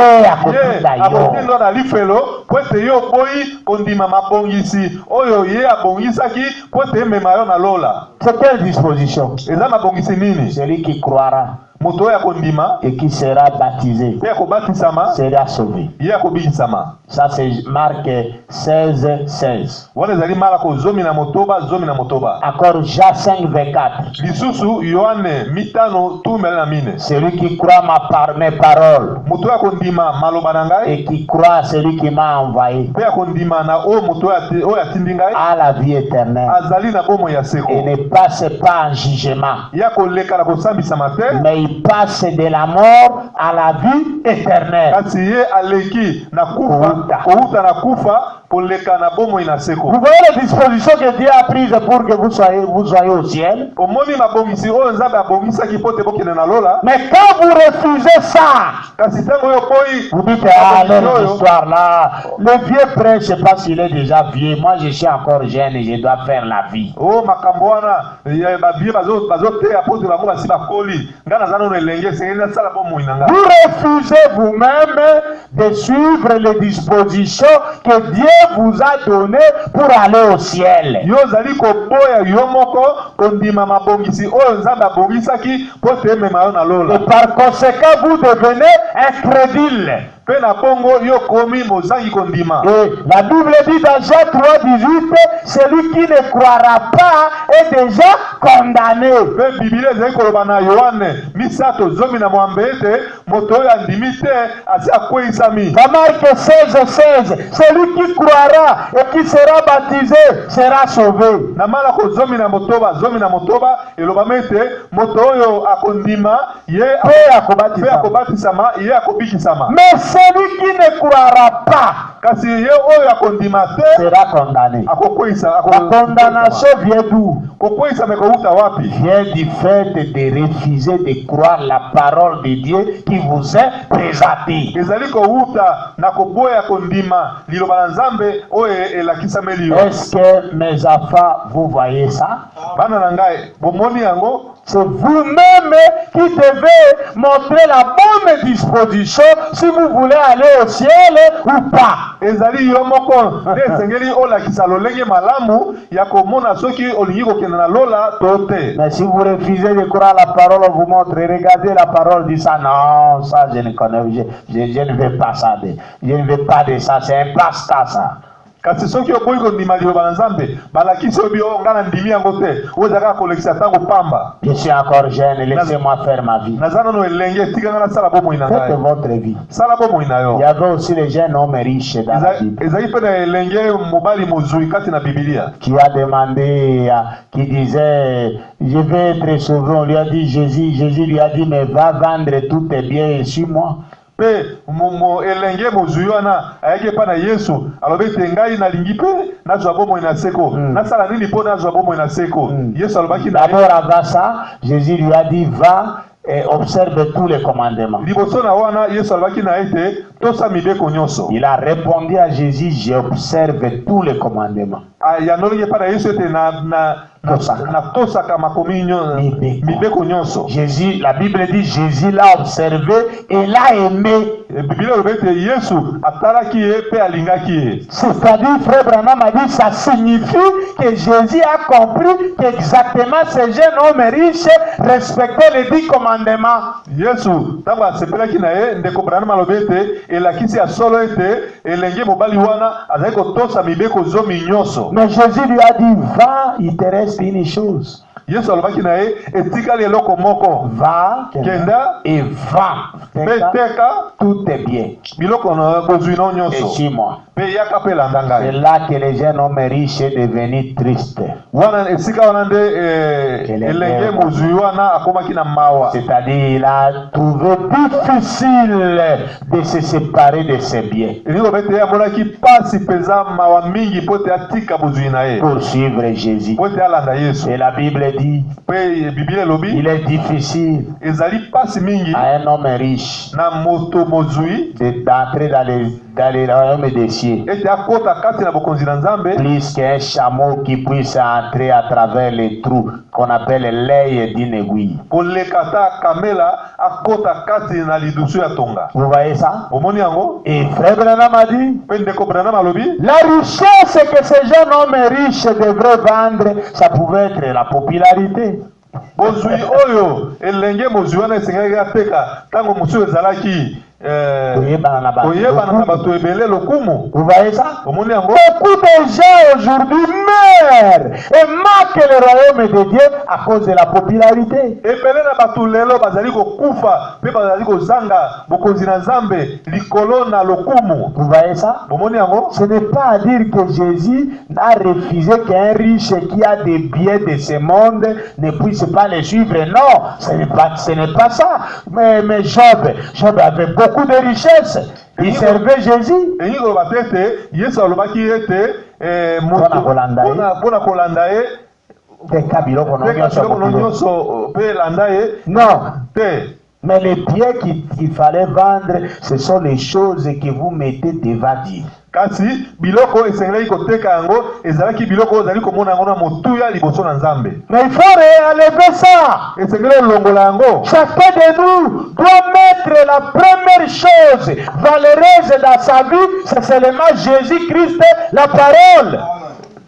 akotinda na lifelo po ete yo boyi kondima mabongisi oyo ye abongisaki po ete emema yo na lola. C'est quelle disposition? eza mabongisi nini? Celui qui croira moto oyo akondima et qui sera baptisé mpe akobatisama sera sauvé. ye akobikisama. Ça c'est Marc 16, 16. wana ezali Malako zomi na motoba. Encore Jean 5, 24. lisusu Yohane mitano tumele na mine. Celui qui croit mes paroles moto oyo akondima maloba na ngai et qui croit celui qui m'a envoyé mpe akondima na oyo moto oyo atindi ngai a la vie éternelle azali na bomoi ya et seko. ne passe pas en jugement, ye akoleka na kosambisama te mais il passe de la mort à la vie éternelle. kasi ye aleki na kufa kouta na kufa koleka na bomoi na seko. Vous voyez les dispositions que Dieu a prises pour que vous soyez au ciel. omoni mabongisi oyo Nzambe abongisaki po te bokende na lola. Mais quand vous refusez ça, kasi ntango oyo boyi vous dites, ah, leur histoire là, le vieux prêtre, je sais pas s'il est déjà vieux. Moi, je suis encore jeune et je dois faire la vie. o makambo wana babie bazoteya po te bango basi bakoli ngai naza nano elenge esengeli nasala bomoi na ngai. Vous refusez essayez vous-même de suivre les dispositions que Dieu vous a données pour aller au ciel. Yo zali ko boya yo moko kondima mabongisi oyo nzambe abongisaki po te mema yo na lola. Et par conséquent, vous devenez incrédule. Pe na bongo yo komi mozangi kondima. Et la Bible dit dans Jean 3,18, celui qui ne croira pas est déjà condamné. Pe Biblia ezali koloba na Yohane misato zomi na mwambe ete moto oyo andimi te asi akweyisami. Dans Marc 16,16, celui qui croira et qui sera baptisé sera sauvé. Na Malako zomi na motoba elobama ete moto oyo akondima ye pe akobatisama ye akobikisama. Mais celui qui ne croira pas kasi ye oyo akondima te sera condamné. La condamnation vient d'où? Kokweyisa mekouta wapi? Vient du fait de refuser de croire la parole de Dieu qui vous est présentée. Ezali kouta na koboya kondima liloba na Nzambe oyo elakisameli yo. Est-ce que mes enfants, vous voyez ça? Bana na ngai bomoni yango. C'est vous-même qui devez montrer la bonne disposition si vous voulez aller au ciel ou pas. Ezali yo moko nde esengeli olakisa lolenge malamu ya komona soki olingi kokenda na lola to te. Mais si vous refusez de croire la parole, on vous montre, regardez la parole, dit ça, non, ça je ne connais, je ne veux pas ça, je ne veux pas de ça, c'est un pasta ça. Kasi soki okoyi kondima liloba na Nzambe balakisi obi oyo nga na ndimi yango te ozaka kolekisa ntango pamba. Je suis encore jeune, laissez-moi faire ma vie. Naza nano elenge etika nga nasala bomoi na ngai. Faites votre vie. Sala bomoi na yo. Il y avait aussi les jeunes hommes riches dans la Bible. Ezali mpe na elenge mobali mozwi kati na Biblia. Qui a demandé, qui disait, je vais être sauvé. On lui a dit, Jésus lui a dit, mais va vendre tous tes biens et suis-moi. Pe elenge mozwi wana ayaki epa na Yesu alobi ete ngai nalingi mpe nazwa bomoi na seko nasala nini mpo nazwa bomoi na seko. Yesu alobaki na d'abord avant ça, Jésus lui a dit, va et observe tous les commandements. Liboso na wana Yesu alobaki na ete tosa mibeko nyonso. Il a répondu à Jésus, j'observe tous les commandements. Yanolenge epa na Yesu ete na tosaka makomi mibeko nyonso. Jésus, la Bible dit, Jésus l'a observé et l'a aimé. Biblia olobi ete Yesu atalaki ye pe alingaki ye. C'est-à-dire, frère Branham a dit, ça signifie que Jésus a compris qu'exactement ces jeunes hommes riches respectaient les 10 commandements. Yesu ntango asepelaki na ye ndeko Branham alobi ete elakisi ya solo ete elenge mobali wana azali kotosa mibeko zomi nyonso. Mais Jésus lui a dit, va, il te reste une chose. Yesu alobaki na ye etikali eloko moko. Va, kenda et va. teka tout est bien. Biloko na bozwi no nyonso. Et suis-moi. Pe yaka pe landa ngai. C'est là que les jeunes hommes riches est devenu tristes. Wana esika wana nde elenge mozwi wana akomaki na mawa. C'est-à-dire il a trouvé difficile de se séparer de ses biens. Elingo bete amonaki pasi peza mawa mingi po te atika bozwi na ye. Pour suivre Jésus. Po te alanda Yesu. Et la Bible dit, Biblia lobi, il est difficile à un homme riche d'entrer dans les royaumes des cieux. Plus qu'un chameau qui puisse entrer à travers les trous qu'on appelle l'aile d'une aiguille. Vous voyez ça? Et frère Branham a dit, la richesse que ces jeunes hommes riches devraient vendre, ça pouvait être la popularité. Bozui oyo elenge mozwi wana esengaki ateka ntango mosusu ezalaki koyebana na bato ebele lokumu. Vous voyez ça? Omoni yango? Beaucoup de gens aujourd'hui meurent et manquent le royaume de Dieu à cause de la popularité. Ebele na bato lelo bazali kokufa pe bazali kozanga bokonzi na Nzambe likolo na lokumu. Vous voyez ça? Omoni yango? Ce n'est pas à dire que Jésus a refusé qu'un riche qui a des biens de ce monde ne puisse pas les suivre. Non, ce n'est pas ça. Mais Job avait beaucoup de richesses. Il servait Jésus. Et il a dit, Yesu alobaki ete bona kolanda ye non. Mais les biens qu'il fallait vendre, ce sont les choses que vous mettez devant Dieu. kasi biloko esengeli koteka yango ezalaki biloko ozali komona yango na motuya liboso na Nzambe. Mais il faut réaliser ça. Esengeli longola yango. Chacun de nous doit mettre la première chose valeureuse dans sa vie, c'est seulement Jésus-Christ, la parole.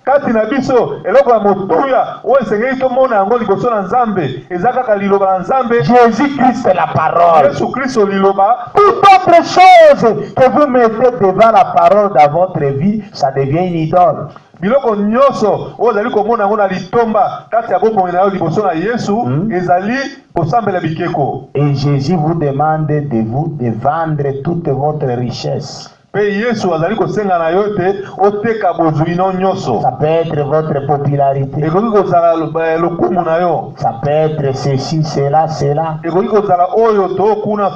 Kati na biso eloko ya motuya o esengeli tomona yango liboso na Nzambe ezaka liloba na Nzambe Jésus-Christ la parole. Yesu Kristo liloba. Toute autre chose que vous mettez devant la parole dans votre vie, ça devient une idole. Biloko nyonso ozali komona yango na litomba kati ya bomoi na yo liboso na Yesu ezali kosambela bikeko. Et Jésus vous demande de vendre toute votre richesse. Pe Yesu azali kosenga na yo te oteka bozwi no nyonso. Ça peut être votre popularité. Ekoki kozala lokumu na yo. Ça peut être ceci, cela, cela. Ekoki kozala oyo to kuna.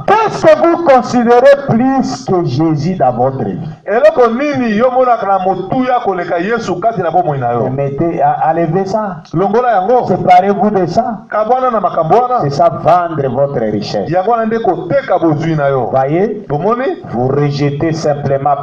Qu'est-ce que vous considérez plus que Jésus dans votre vie? Eloko nini yo monaka na motuya koleka Yesu kati na bomoi na yo? Mettez, enlevez ça. Longola yango. Séparez-vous de ça. Kabwana na makambo wana. C'est ça, vendre votre richesse. Yango na nde koteka bozwi na yo. Voyez? Bomoni? Vous rejetez simplement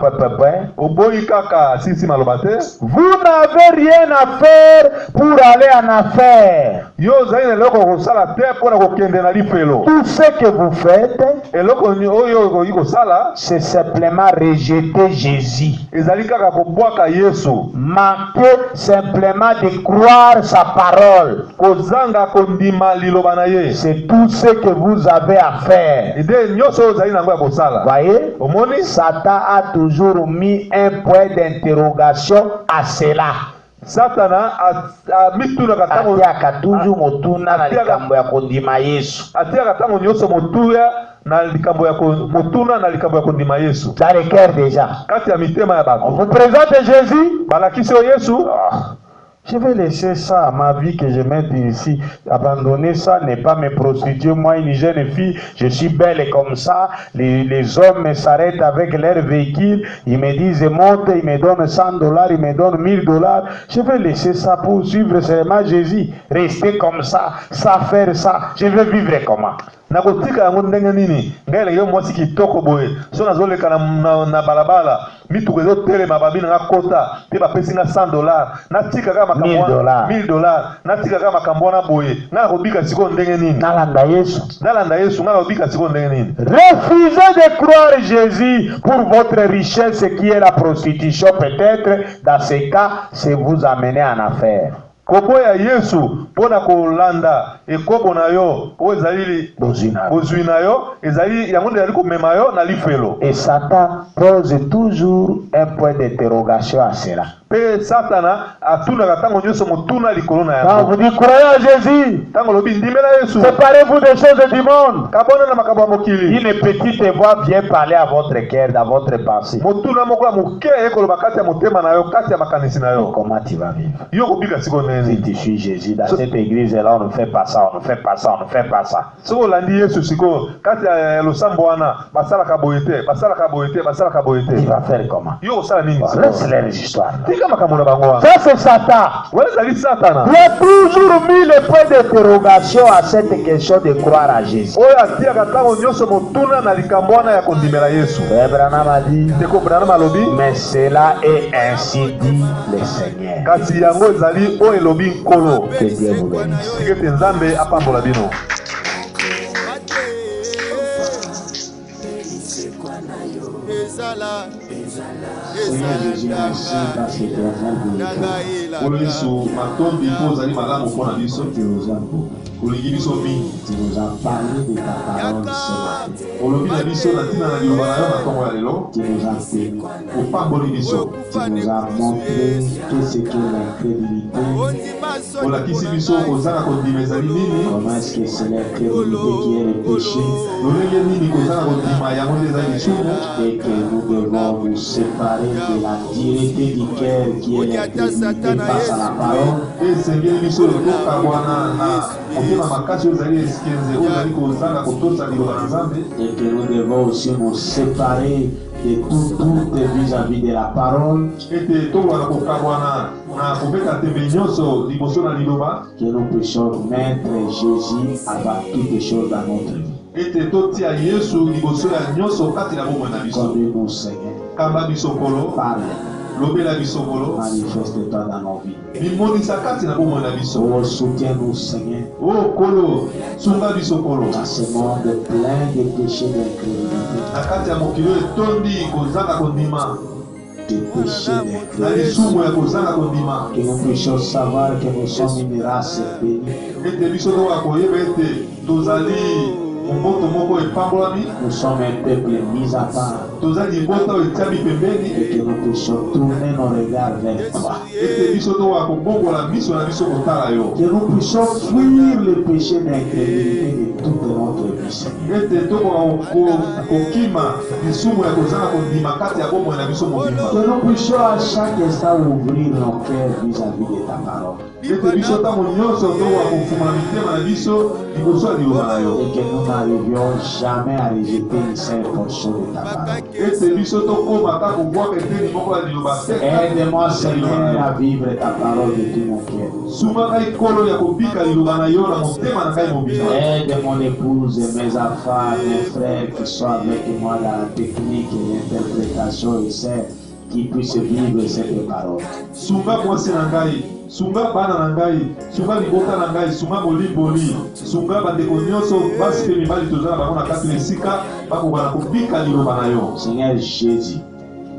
oboyi kaka sisi malobate. Vous n'avez rien à faire pour aller en affaire. Yo zali na eloko kosala te pona kokende na lifelo. Tout ce que vous faites, eloko oyo koyi kosala, c'est simplement rejeter Jésus. Ezali kaka kobwaka Yesu. Manquez simplement de croire sa parole. Kozanga kondima liloba na ye. C'est tout ce que vous avez à faire. Ide nyoso zali na ngo ya kosala. Voyez? Omoni? Satan a toujours mis un point d'interrogation à cela. Satana mituna katango atiaka toujours motuna na likambo ya kondima Yesu. Atiaka katango nyoso motuya na likambo ya motuna na likambo ya kondima Yesu. Dans le cœur déjà. Kati ya mitema ya bato. On vous présente Jésus. Balakisi o Yesu. Je vais laisser ça à ma vie que je mette ici. Abandonner ça, ne pas me prostituer. Moi, une jeune fille, je suis belle comme ça. Les hommes s'arrêtent avec leur véhicule. Ils me disent, monte, ils me donnent $100, ils me donnent $1000. Je vais laisser ça pour suivre seulement Jésus. Rester comme ça, sans faire ça. Je vais vivre comment? Nakotika yango ndenge nini ngele yo mwasi kitoko boye so nazoleka na balabala mituko ezo telema babi na kota pe bapesi nga $100 natika kama $1000 natika kama makambo na boye ngala kobika siko ndenge nini nalanda Yesu ngala kobika siko ndenge nini. Refusez de croire Jésus pour votre richesse qui est la prostitution peut-être. Dans ce cas, c'est vous amener en affaire. Koboya Yesu pona kolanda ekobo na yo o ezali bozwi na yo ezali yango ndeli komema yo na lifelo. Et Satan pose toujours un point d'interrogation à cela. Pe Satana atuna katango nyoso motuna likolo na yango. Quand vous dites croyez à Jésus, tango lobi ndimela Yesu. Séparez-vous des choses du monde. Kabona na makambo mokili. Une petite voix vient parler à votre cœur, dans votre pensée. Motuna moko ya moke ekolo bakati ya motema na yo, kati ya makanisi na yo. Comment tu vas vivre? Yo kobika siko nene. Si tu suis Jésus dans cette église là, on ne fait pas ça, on ne fait pas ça, on ne fait pas ça. So landi Yesu siko kati ya losambo wana basala kaboyete, basala kaboyete, basala kaboyete. Tu vas faire comment? Yo sala nini? Laisse-les les histoires. Ça c'est Satan. Il a toujours mis le point d'interrogation à cette question de croire à Jésus. Branham a dit, mais cela est ainsi dit le Seigneur. Que Dieu vous bénisse. Olingi biso mingi. Tu nous as parlé de ta parole ce Olobi na biso na tina na liloba na yo na tongo ya lelo. Tu nous as béni. Opamboli biso. Tu nous as montré tout ce qui est l'incrédulité. Olakisi biso kozala kondima ezali nini. Comment est-ce que c'est l'incrédulité qui est le péché. Lolenge nini kozala kondima yango nde ezali lisumu. Et que nous devons nous séparer de la dureté du cœur qui est l'incrédulité face à la parole. Esengeli biso tokabwana na motema makasi ozali eskenze ozali kozanga kotosa liloba na Nzambe. Et que nous devons aussi nous séparer de tout doute vis-à-vis de la parole. Ete tokwana kokabwana na kobeta tembe nyonso liboso na liloba. Que nous puissions mettre Jésus avant toutes les choses dans notre vie. Ete totia Yesu liboso ya nyonso kati na bomoi na biso. Conduis-nous, Seigneur. Kamba bisokolo. Parle. Lobela bisokolo. Manifeste-toi dans nos vies. Bimonisa kati na bomo na biso. Oh, soutiens-nous, Seigneur. Oh kolo, sunga bisokolo. Dans ce monde plein de péchés d'incrédulité. Na kati ya mokili etondi kozanga kondima. De péchés Na d'incrédulité. lisumu ya kozanga kondima. Que nous puissions savoir que nous sommes une race bénie. Ete biso to akoyeba ete tozali mboto moko epambolami. Nous sommes un peuple mis à part. Tozali mboto oyo etiami pembeni. Et que nous puissions tourner nos regards vers toi. Ete biso to akobongola miso na biso kotala yo. Que nous puissions fuir le péché d'incrédulité de toute notre vie, Seigneur. Ete tokoka kokima lisumu ya kozanga kondima kati ya bomoi na biso mobimba. Que nous puissions à chaque instant ouvrir nos cœurs vis-à-vis de ta parole. Ete biso ntango nyonso tokoka kofungula mitema na biso liboso ya liloba na yo. Et que nous n'arrivions jamais à rejeter une seule portion de ta parole. Ete biso tokoma ata kobwaka eteni moko ya liloba te. Aide-moi, Seigneur, à vivre ta parole de tout mon cœur. Suma ngai kolo ya kobika liloba na yo na motema na ngai mobimba. Aide mon épouse et mes enfants, mes frères qui sont avec moi dans la technique et l'interprétation et ceux qui puissent vivre cette parole. Sunga mwasi na ngai, sunga bana na ngai, sunga libota na ngai, sunga bolimboli, sunga bandeko nyonso basi pe mibali tozala bango na kati na esika bakoka na kobika liloba na yo. Seigneur Jésus,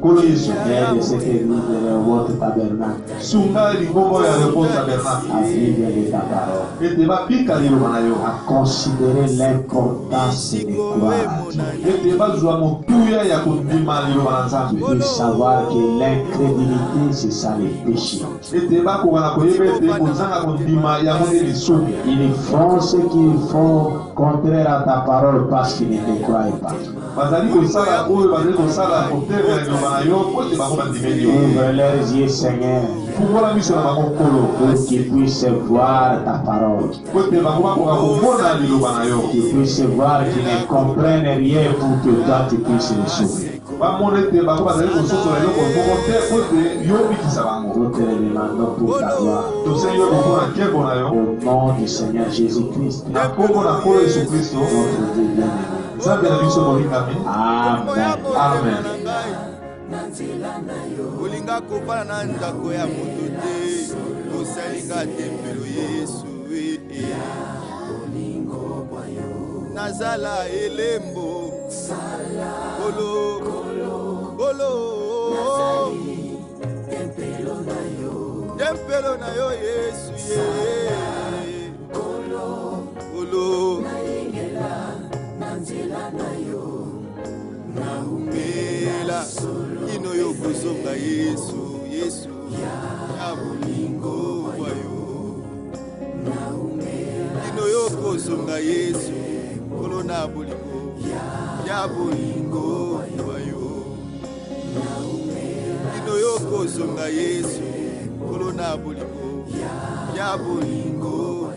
Kolo Yesu, aide cette église de votre tabernacle sunga lingongo ya repos tabernacle. à vivre de ta parole, Ete babika liloba na yo. à considérer l'importance de croire à Dieu. Ete bazwa motuya ya kondima liloba na Nzambe. De savoir que l'incrédulité, c'est ça le péché. Ete bakoka na koyeba ete kozanga kondima yango nde lisumu. Ils font ce qu'ils font contraire à ta parole parce qu'ils ne te croient pas. Bazali kosala oyo bazali kosala kotere ya liloba na yo po ete bango bandimeli yo. Ouvre leurs yeux, Seigneur, Fungola miso na bango kolo pour qu'ils puissent voir ta parole. po ete bango bakoka komona liloba na yo. Qu'ils puissent voir qu'ils ne comprennent rien pour que toi tu puisses les sauver. Bamona ete bango bazali kososola eloko moko te po ete yo bikisa bango. Nous te le demandons pour ta gloire. Tosali yo bongo na nkembo na yo Au nom du Seigneur Jésus-Christ, na nkombo na nkolo Yesu Kristo notre Dieu bien-aimé. Nzambe na biso molingami. Amen. Amen. olinga kofala na ndako ya moto te osalinga tempelo Yesu nazala elembo kolo tempelo na yo Yesu kolo naumela ino yo kozonga Yesu ya bolingo wa yo ino yo kozonga Yesu kolo na bolingo ya bolingo wa yo ino yo kozonga Yesu kolo na bolingo ya bolingo